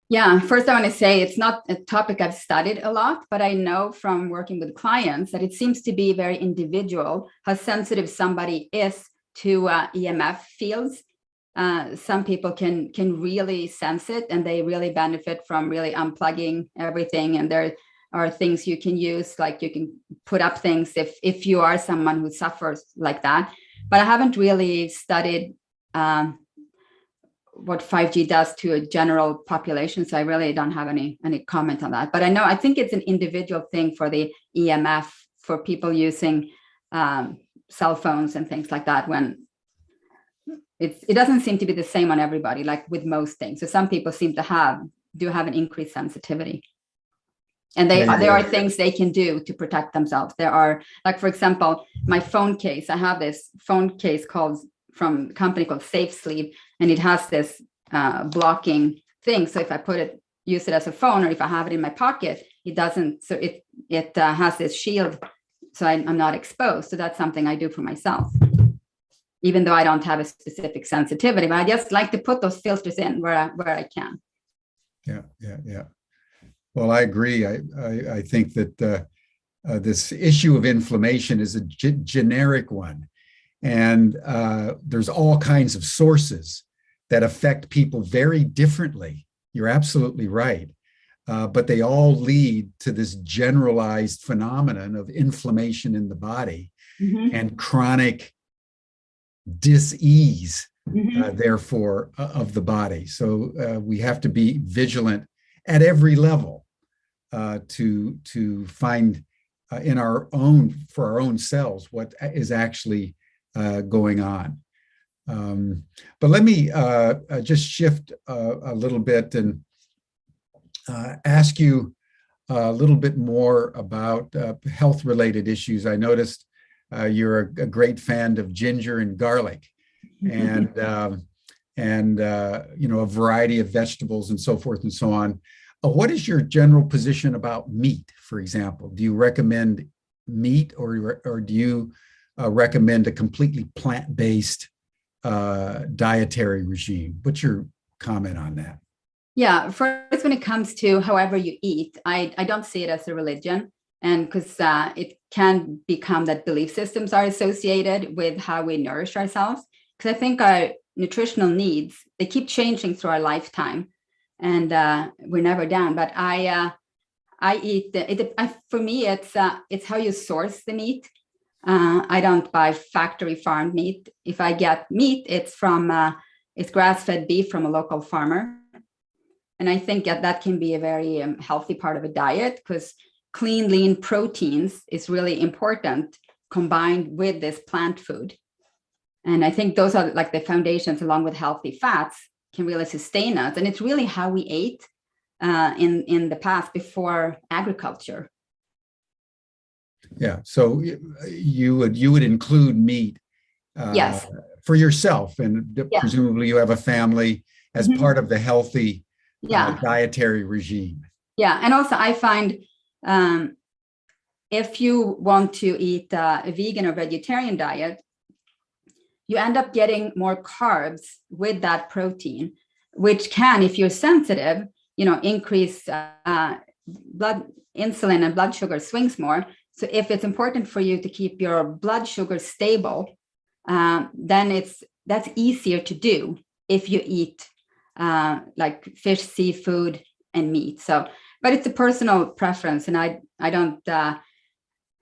Yeah, first I want to say it's not a topic I've studied a lot, but I know from working with clients that it seems to be very individual how sensitive somebody is to EMF fields. Some people can really sense it and they really benefit from really unplugging everything. And there are things you can use, like you can put up things if you are someone who suffers like that. But I haven't really studied what 5G does to a general population. So I really don't have any comment on that. But I think it's an individual thing for the EMF for people using cell phones and things like that, when it doesn't seem to be the same on everybody, like with most things. So some people seem to do have an increased sensitivity. And there are things they can do to protect themselves. There are, like, for example, my phone case. I have this phone case from a company called Safe Sleep, and it has this blocking thing. So if I use it as a phone, or if I have it in my pocket, it doesn't. So it has this shield, so I'm not exposed. So that's something I do for myself, even though I don't have a specific sensitivity. But I just like to put those filters in where I can. Yeah. Well, I agree. I think that this issue of inflammation is a generic one. And there's all kinds of sources that affect people very differently. You're absolutely right. But they all lead to this generalized phenomenon of inflammation in the body and chronic dis-ease, therefore, of the body. So we have to be vigilant at every level to find for our own selves what is actually going on. But let me just shift a little bit and ask you a little bit more about health-related issues. I noticed you're a great fan of ginger and garlic, and a variety of vegetables and so forth and so on. What is your general position about meat, for example? Do you recommend meat, or do you recommend a completely plant-based dietary regime? What's your comment on that? Yeah, first, when it comes to however you eat, I don't see it as a religion, and because it can become that belief systems are associated with how we nourish ourselves. Because I think our nutritional needs, they keep changing through our lifetime. and we're never down. But I eat for me, it's how you source the meat. I don't buy factory farmed meat. If I get meat, it's grass-fed beef from a local farmer. And I think that can be a very healthy part of a diet, because clean, lean proteins is really important combined with this plant food. And I think those are like the foundations, along with healthy fats, can really sustain us. And it's really how we ate in the past, before agriculture. Yeah. So you would include meat Yes. for yourself, and Yeah. presumably you have a family, as part of the healthy dietary regime. Yeah. And also I find if you want to eat a vegan or vegetarian diet, you end up getting more carbs with that protein, which can, if you're sensitive, increase blood insulin and blood sugar swings more. So if it's important for you to keep your blood sugar stable, then that's easier to do if you eat like fish, seafood, and meat. So, but it's a personal preference, and I don't,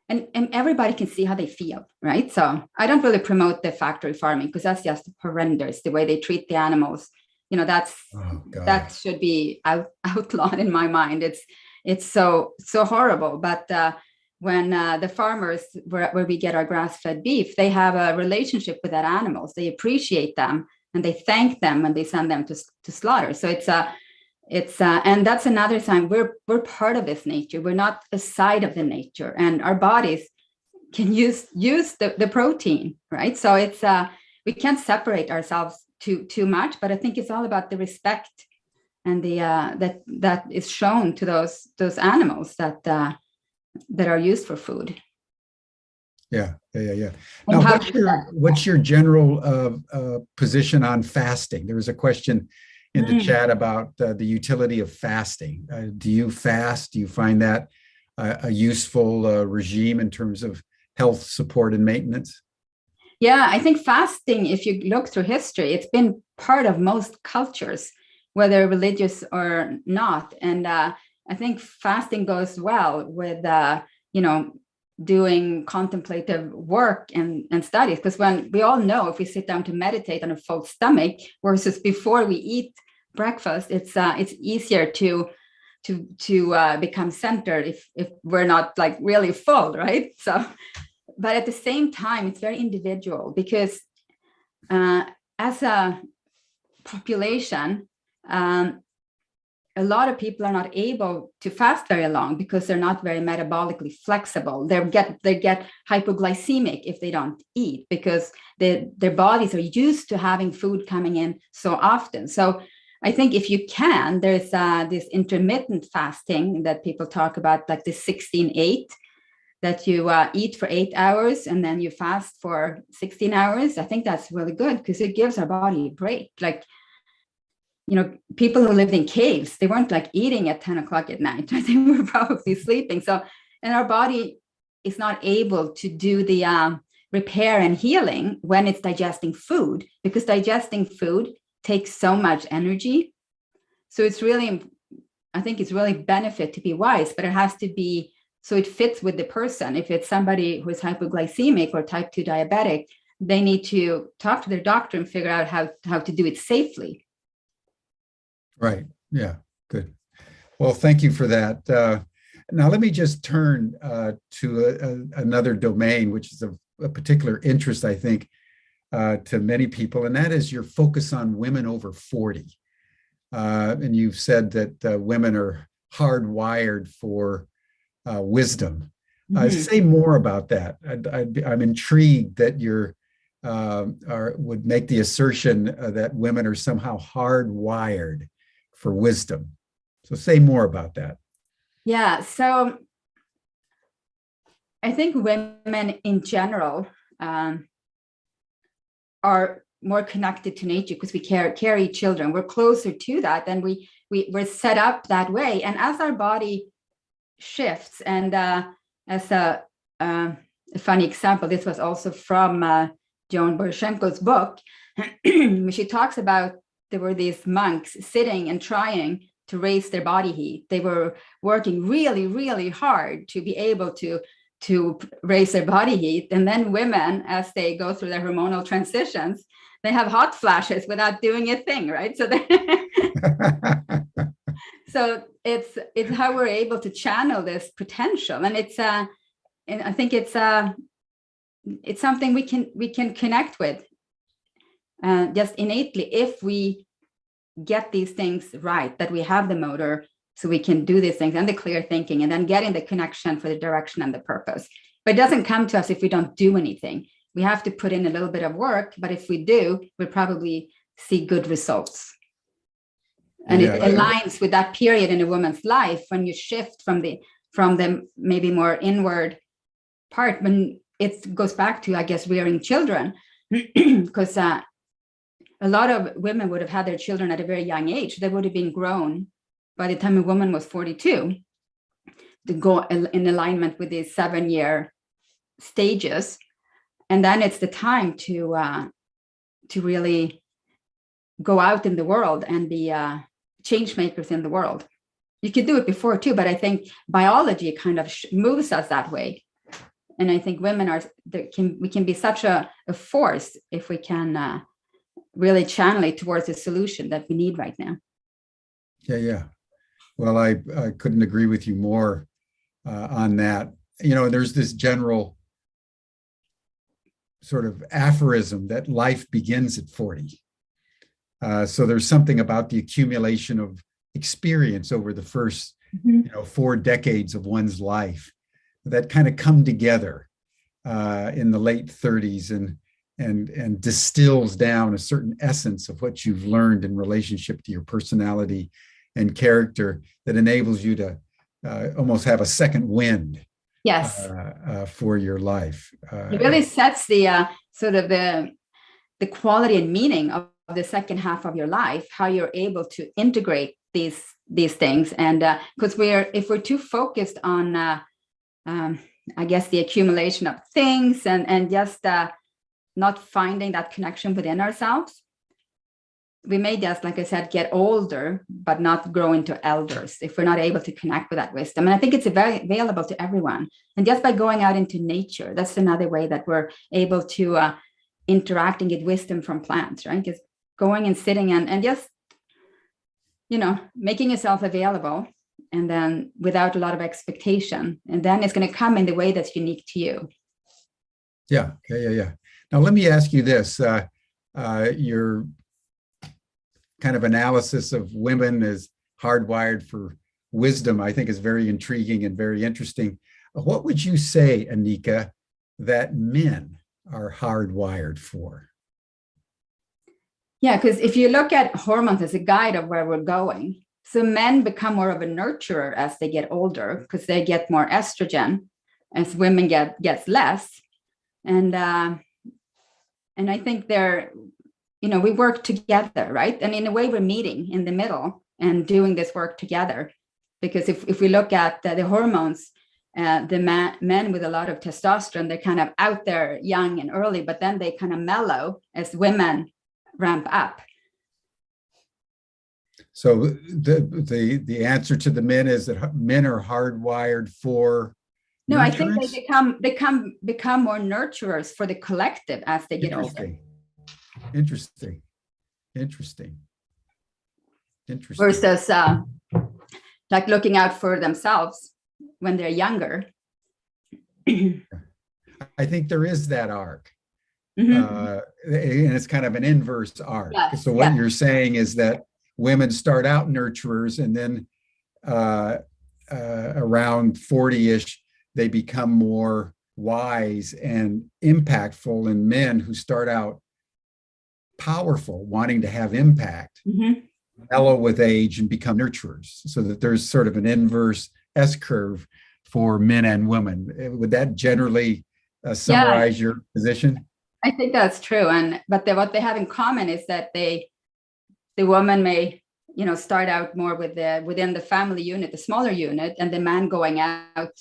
and everybody can see how they feel, right? So I don't really promote the factory farming, because that's just horrendous, the way they treat the animals. That should be outlawed in my mind. It's so horrible. But when the farmers where we get our grass-fed beef, they have a relationship with that animals. They appreciate them, and they thank them when they send them to slaughter. So and that's another sign we're part of this nature. We're not a side of the nature, and our bodies can use the protein, right? So we can't separate ourselves too much, but I think it's all about the respect and the that is shown to those animals that are used for food. Yeah. Now, what's your general position on fasting? There was a question in the chat about the utility of fasting. Do you fast? Do you find that a useful regime in terms of health support and maintenance? Yeah, I think fasting, if you look through history, it's been part of most cultures, whether religious or not. And I think fasting goes well with, doing contemplative work and studies, because when we all know, if we sit down to meditate on a full stomach versus before we eat breakfast, it's easier to become centered if we're not like really full, right? So, but at the same time, it's very individual, because as a population, a lot of people are not able to fast very long because they're not very metabolically flexible. They get hypoglycemic if they don't eat, because their bodies are used to having food coming in so often. So I think if you can, there's this intermittent fasting that people talk about, like the 16-8, that you eat for 8 hours and then you fast for 16 hours. I think that's really good, because it gives our body a break. Like, people who lived in caves, they weren't like eating at 10 o'clock at night. They were probably sleeping. So, and our body is not able to do the repair and healing when it's digesting food, because digesting food takes so much energy. So I think it's really benefit to be wise, but it has to be, so it fits with the person. If it's somebody who is hypoglycemic or type 2 diabetic, they need to talk to their doctor and figure out how to do it safely. Right. Yeah. Good. Well, thank you for that. Now, let me just turn to another domain, which is a particular interest, I think, to many people, and that is your focus on women over 40. And you've said that women are hardwired for wisdom. Say more about that. I'm intrigued that you would make the assertion that women are somehow hardwired for wisdom. So say more about that. Yeah, so I think women in general are more connected to nature because we carry children. We're closer to that, and we're set up that way. And as our body shifts, and as a funny example, this was also from Joan Borysenko's book, she talks about there were these monks sitting and trying to raise their body heat. They were working really, really hard to be able to raise their body heat. And then women, as they go through their hormonal transitions, they have hot flashes without doing a thing, right? So so it's how we're able to channel this potential, and and I think it's something we can connect with just innately if we get these things right, that we have the motor so we can do these things and the clear thinking, and then getting the connection for the direction and the purpose. But it doesn't come to us if we don't do anything. We have to put in a little bit of work, but if we do, we'll probably see good results. And it aligns with that period in a woman's life when you shift from the maybe more inward part, when it goes back to, I guess, rearing children, because a lot of women would have had their children at a very young age. They would have been grown by the time a woman was 42 to go in alignment with these 7-year stages. And then it's the time to really go out in the world and be change makers in the world. You could do it before too, but I think biology kind of moves us that way. And I think women we can be such a force if we can really channel it towards a solution that we need right now. Yeah. Well, I couldn't agree with you more on that. You know, there's this general sort of aphorism that life begins at 40. So there's something about the accumulation of experience over the first, 4 decades of one's life that kind of come together in the late 30s and distills down a certain essence of what you've learned in relationship to your personality and character that enables you to almost have a second wind. Yes. For your life. It really sets the sort of the quality and meaning of the second half of your life, how you're able to integrate these things. And because if we're too focused on I guess the accumulation of things and just not finding that connection within ourselves, we may just, like I said, get older, but not grow into elders if we're not able to connect with that wisdom. And I think it's very available to everyone. And just by going out into nature, that's another way that we're able to interact and get wisdom from plants, right? Just going and sitting and just, making yourself available, and then without a lot of expectation. And then it's going to come in the way that's unique to you. Yeah. Now, let me ask you this. Your kind of analysis of women as hardwired for wisdom, I think, is very intriguing and very interesting. What would you say, Annika, that men are hardwired for? Yeah, because if you look at hormones as a guide of where we're going, so men become more of a nurturer as they get older because they get more estrogen, as women gets less. And I think we work together, right? And in a way, we're meeting in the middle and doing this work together. Because if we look at the hormones, the men with a lot of testosterone, they're kind of out there young and early, but then they kind of mellow as women ramp up. So the answer to the men is that men are hardwired for. No, I think they become more nurturers for the collective as they get older. Interesting. Versus like looking out for themselves when they're younger. I think there is that arc. And it's kind of an inverse arc. Yes, so what you're saying is that women start out nurturers, and then around 40-ish, they become more wise and impactful, and men who start out powerful, wanting to have impact, mellow with age and become nurturers, so that there's sort of an inverse S-curve for men and women. Would that generally summarize your position? I think that's true. But what they have in common is that the woman may, start out more within the family unit, the smaller unit, and the man going out,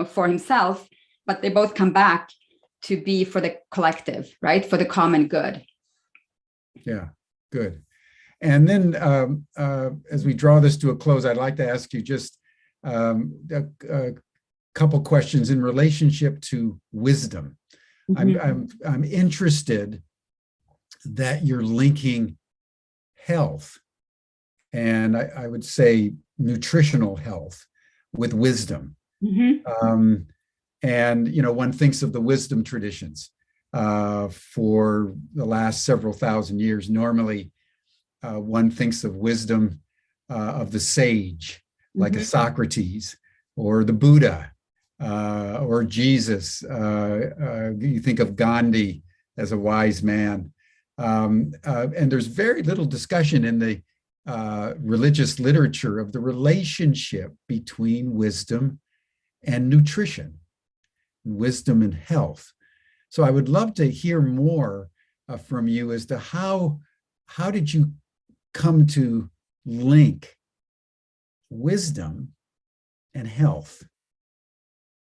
for himself, but they both come back to be for the collective, right? For the common good. Yeah, good. And then as we draw this to a close, I'd like to ask you just a couple questions in relationship to wisdom. I'm interested that you're linking health, and I would say nutritional health, with wisdom. And one thinks of the wisdom traditions for the last several thousand years. Normally, one thinks of wisdom of the sage, like a Socrates or the Buddha or Jesus. You think of Gandhi as a wise man. And there's very little discussion in the religious literature of the relationship between wisdom and nutrition, wisdom and health. So I would love to hear more from you as to how did you come to link wisdom and health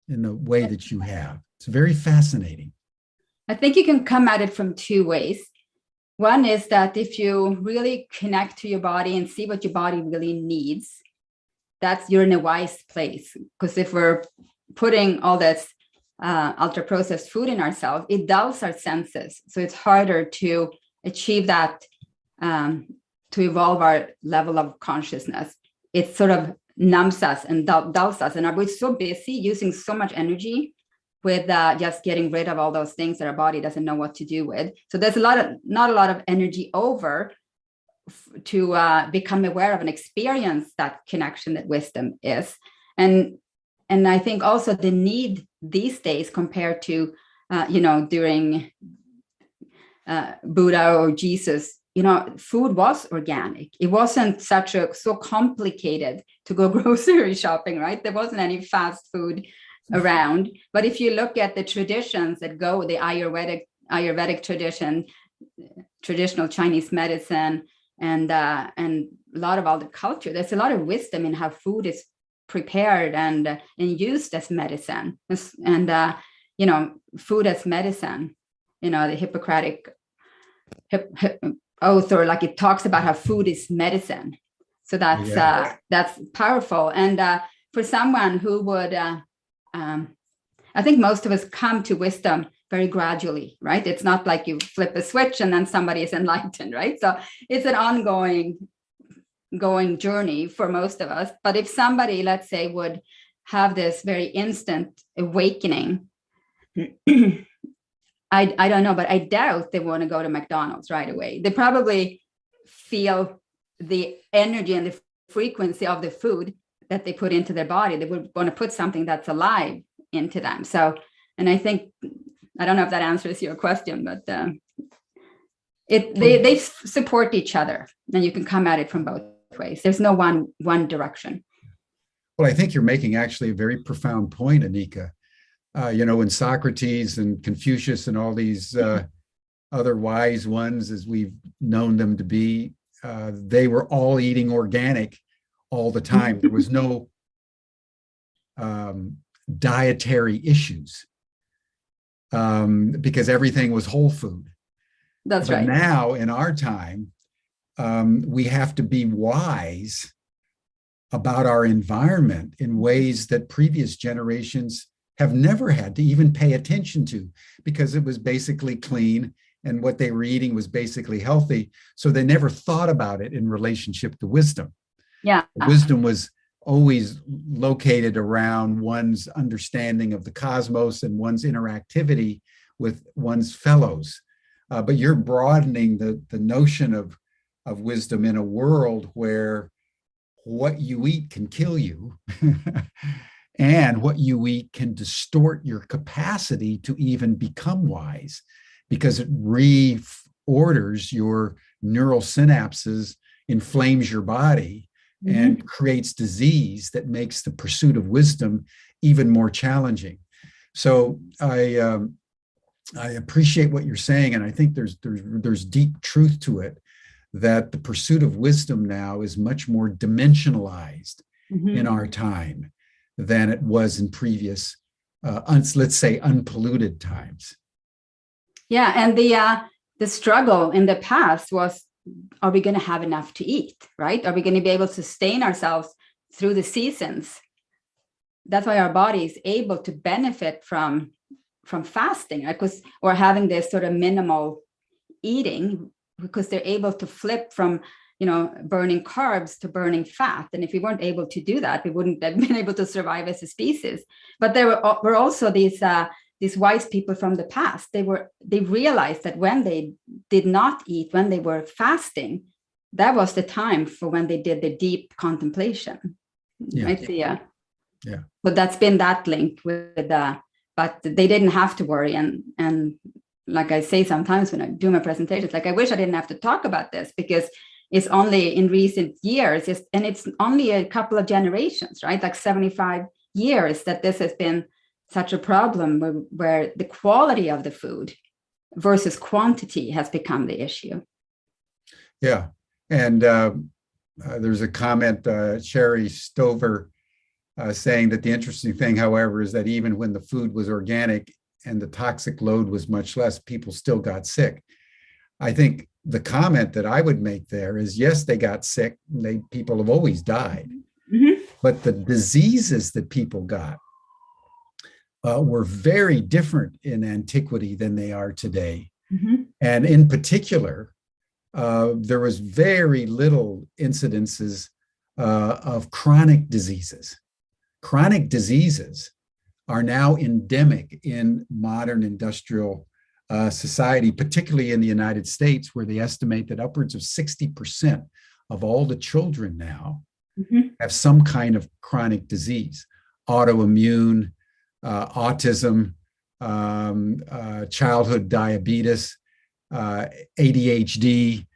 in the way that you have. It's very fascinating. I think you can come at it from two ways. One is that if you really connect to your body and see what your body really needs, you're in a wise place. Because if we're putting all this ultra processed food in ourselves, it dulls our senses. So it's harder to achieve that, to evolve our level of consciousness. It sort of numbs us and dulls us. And we're so busy using so much energy with just getting rid of all those things that our body doesn't know what to do with. So there's not a lot of energy over to become aware of and experience that connection that wisdom is. And I think also the need these days compared to, during Buddha or Jesus, food was organic. It wasn't so complicated to go grocery shopping, right? There wasn't any fast food around. But if you look at the traditions that go, the Ayurvedic tradition, traditional Chinese medicine, and a lot of all the culture, there's a lot of wisdom in how food is prepared and used as medicine. And food as medicine, the Hippocratic oath, or like it talks about how food is medicine. So that's powerful. And for someone who would I think most of us come to wisdom very gradually, right? It's not like you flip a switch and then somebody is enlightened, right? So it's an ongoing journey for most of us. But if somebody, let's say, would have this very instant awakening, I don't know, but I doubt they want to go to McDonald's right away. They probably feel the energy and the frequency of the food that they put into their body. They would want to put something that's alive into them. So, and I think, I don't know if that answers your question, but they support each other, and you can come at it from both ways. There's no one direction. Well, I think you're making actually a very profound point, Annika. When Socrates and Confucius and all these other wise ones, as we've known them to be, they were all eating organic all the time. There was no dietary issues because everything was whole food. That's right. Now in our time, we have to be wise about our environment in ways that previous generations have never had to even pay attention to, because it was basically clean and what they were eating was basically healthy. So they never thought about it in relationship to wisdom. Yeah. Wisdom was always located around one's understanding of the cosmos and one's interactivity with one's fellows. But you're broadening the notion of wisdom in a world where what you eat can kill you and what you eat can distort your capacity to even become wise, because it reorders your neural synapses, inflames your body, and creates disease that makes the pursuit of wisdom even more challenging. So I appreciate what you're saying, and I think there's deep truth to it, that the pursuit of wisdom now is much more dimensionalized in our time than it was in previous, let's say, unpolluted times. Yeah, and the struggle in the past was are we going to have enough to eat, right? Are we going to be able to sustain ourselves through the seasons? That's why our body is able to benefit from fasting, right? Or having this sort of minimal eating, because they're able to flip from, burning carbs to burning fat. And if we weren't able to do that, we wouldn't have been able to survive as a species. But there were also these wise people from the past. They realized that when they did not eat, when they were fasting, that was the time for when they did the deep contemplation. Yeah. Right? Yeah. But that's been that link with but they didn't have to worry. And like I say sometimes when I do my presentations, like, I wish I didn't have to talk about this, because it's only in recent years, and it's only a couple of generations, right? Like 75 years that this has been such a problem, where the quality of the food versus quantity has become the issue. Yeah. And there's a comment, Sherry Stover, saying that the interesting thing, however, is that even when the food was organic and the toxic load was much less, people still got sick. I think the comment that I would make there is, yes, they got sick. People have always died, but the diseases that people got were very different in antiquity than they are today. And in particular, there was very little incidences of chronic diseases. Chronic diseases are now endemic in modern industrial society, particularly in the United States, where they estimate that upwards of 60% of all the children now have some kind of chronic disease, autoimmune, autism, childhood diabetes, ADHD,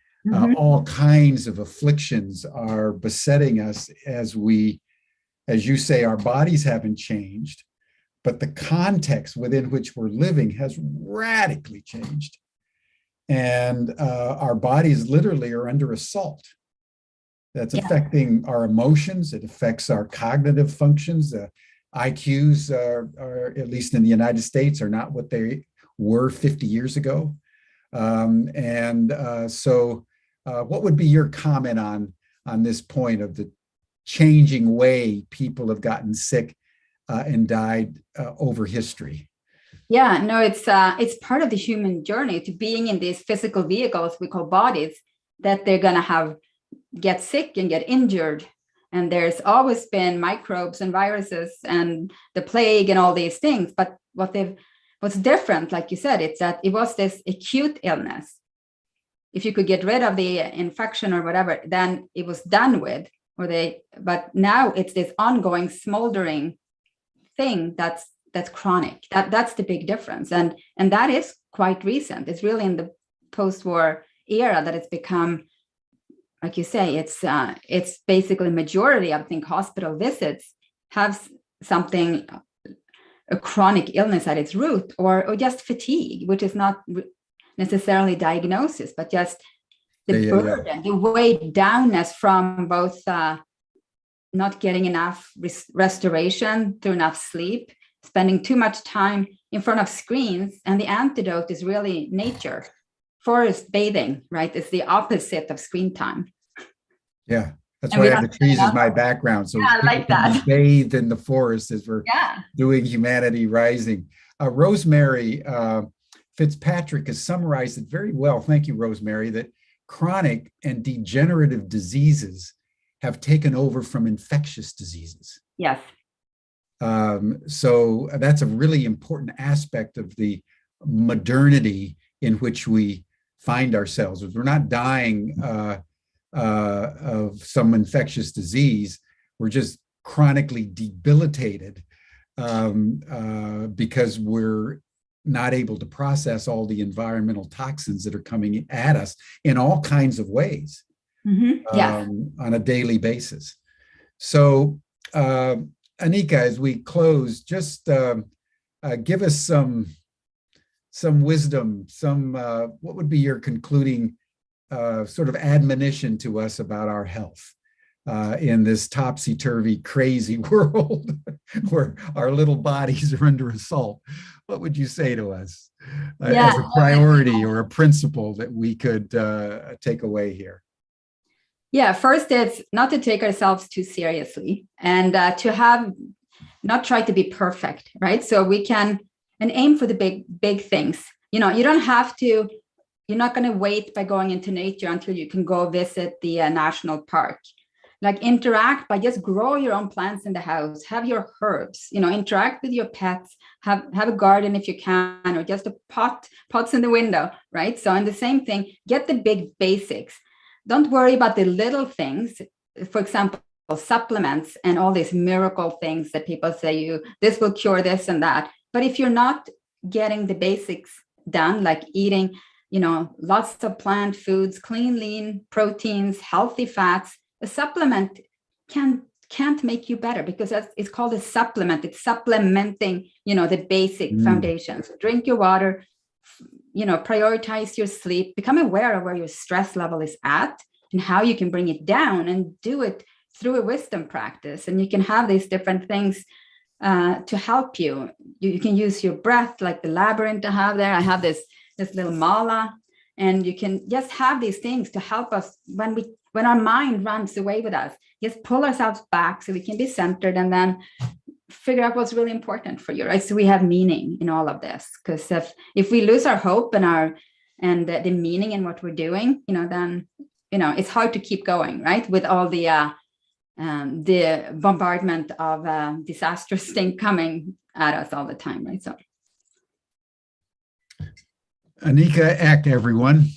all kinds of afflictions are besetting us as you say, our bodies haven't changed, but the context within which we're living has radically changed. And our bodies literally are under assault. That's affecting our emotions. It affects our cognitive functions. IQs are, at least in the United States, are not what they were 50 years ago. So what would be your comment on this point of the changing way people have gotten sick and died over history? Yeah, no, it's part of the human journey to being in these physical vehicles we call bodies, that they're going to get sick and get injured. And there's always been microbes and viruses and the plague and all these things. But what's different, like you said, it's that it was this acute illness. If you could get rid of the infection or whatever, then it was done with. But now it's this ongoing smoldering thing that's chronic. That's the big difference. And that is quite recent. It's really in the post-war era that it's become, like you say, it's basically majority of, I think, hospital visits have something, a chronic illness at its root, or just fatigue, which is not necessarily diagnosis, but just the burden, the weight downness from both not getting enough restoration through enough sleep, spending too much time in front of screens. And the antidote is really nature. Forest bathing, right? It's the opposite of screen time. Yeah, that's why I have the trees as my background. So I like that. Bathed in the forest as we're doing Humanity Rising. Rosemary Fitzpatrick has summarized it very well. Thank you, Rosemary, that chronic and degenerative diseases have taken over from infectious diseases. Yes. So that's a really important aspect of the modernity in which we find ourselves. We're not dying of some infectious disease. We're just chronically debilitated because we're not able to process all the environmental toxins that are coming at us in all kinds of ways on a daily basis. So, Annika, as we close, just give us some wisdom, what would be your concluding sort of admonition to us about our health? in this topsy-turvy, crazy world where our little bodies are under assault. What would you say to us as a priority or a principle that we could take away here? Yeah, first, it's not to take ourselves too seriously and to not try to be perfect, right? So we can and aim for the big things. You don't have to. You're not going to wait by going into nature until you can go visit the national park. Like interact by just grow your own plants in the house, have your herbs, interact with your pets, have a garden if you can, or just a pots in the window, right? So, and the same thing, get the big basics. Don't worry about the little things. For example, supplements and all these miracle things that people say this will cure this and that. But if you're not getting the basics done, like eating lots of plant foods, clean, lean proteins, healthy fats, a supplement can't make you better because it's called a supplement. It's supplementing, the basic foundations. Drink your water, prioritize your sleep, become aware of where your stress level is at and how you can bring it down, and do it through a wisdom practice. And you can have these different things to help you. You can use your breath, like the labyrinth I have there. I have this little mala, and you can just have these things to help us when our mind runs away with us, just pull ourselves back so we can be centered and then figure out what's really important for you, right? So we have meaning in all of this, because if we lose our hope and the meaning in what we're doing, then it's hard to keep going, right? With all the bombardment of disastrous thing coming at us all the time, right? So. Annika Ek, everyone,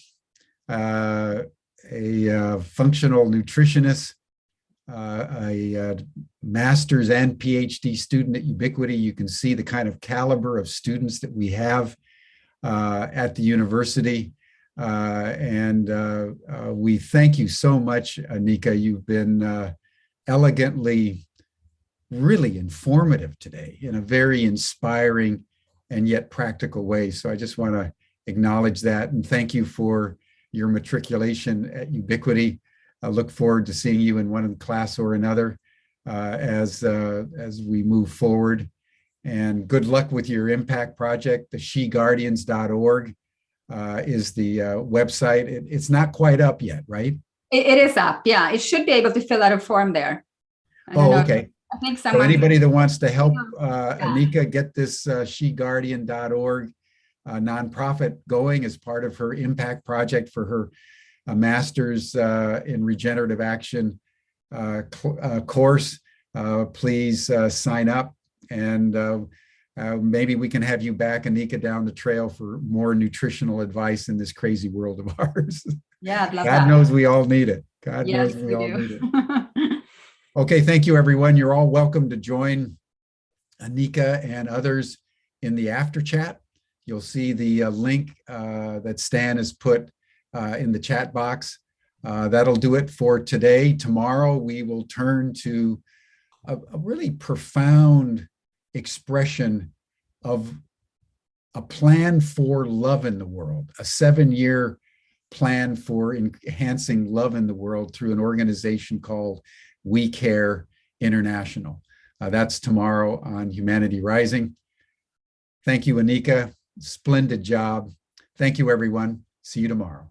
a functional nutritionist, a master's and PhD student at Ubiquity. You can see the kind of caliber of students that we have at the university. And we thank you so much, Annika. You've been elegantly, really informative today in a very inspiring and yet practical way. So I just want to acknowledge that and thank you for your matriculation at Ubiquity. I look forward to seeing you in one class or another as we move forward. And good luck with your impact project. The sheguardians.org is the website. It's not quite up yet, right? It is up. Yeah, it should be able to fill out a form there. Okay. I think so anybody that wants to help Annika get this sheguardian.org nonprofit going as part of her impact project for her master's in regenerative action course, please sign up, and maybe we can have you back, Annika, down the trail for more nutritional advice in this crazy world of ours. Yeah, I'd love God that. knows we all need it. God yes, knows we all need it. do. Okay, thank you, everyone. You're all welcome to join Annika and others in the after chat. You'll see the link that Stan has put in the chat box. That'll do it for today. Tomorrow, we will turn to a really profound expression of a plan for love in the world, a 7-year plan for enhancing love in the world through an organization called We Care International. That's tomorrow on Humanity Rising. Thank you, Annika. Splendid job. Thank you, everyone. See you tomorrow.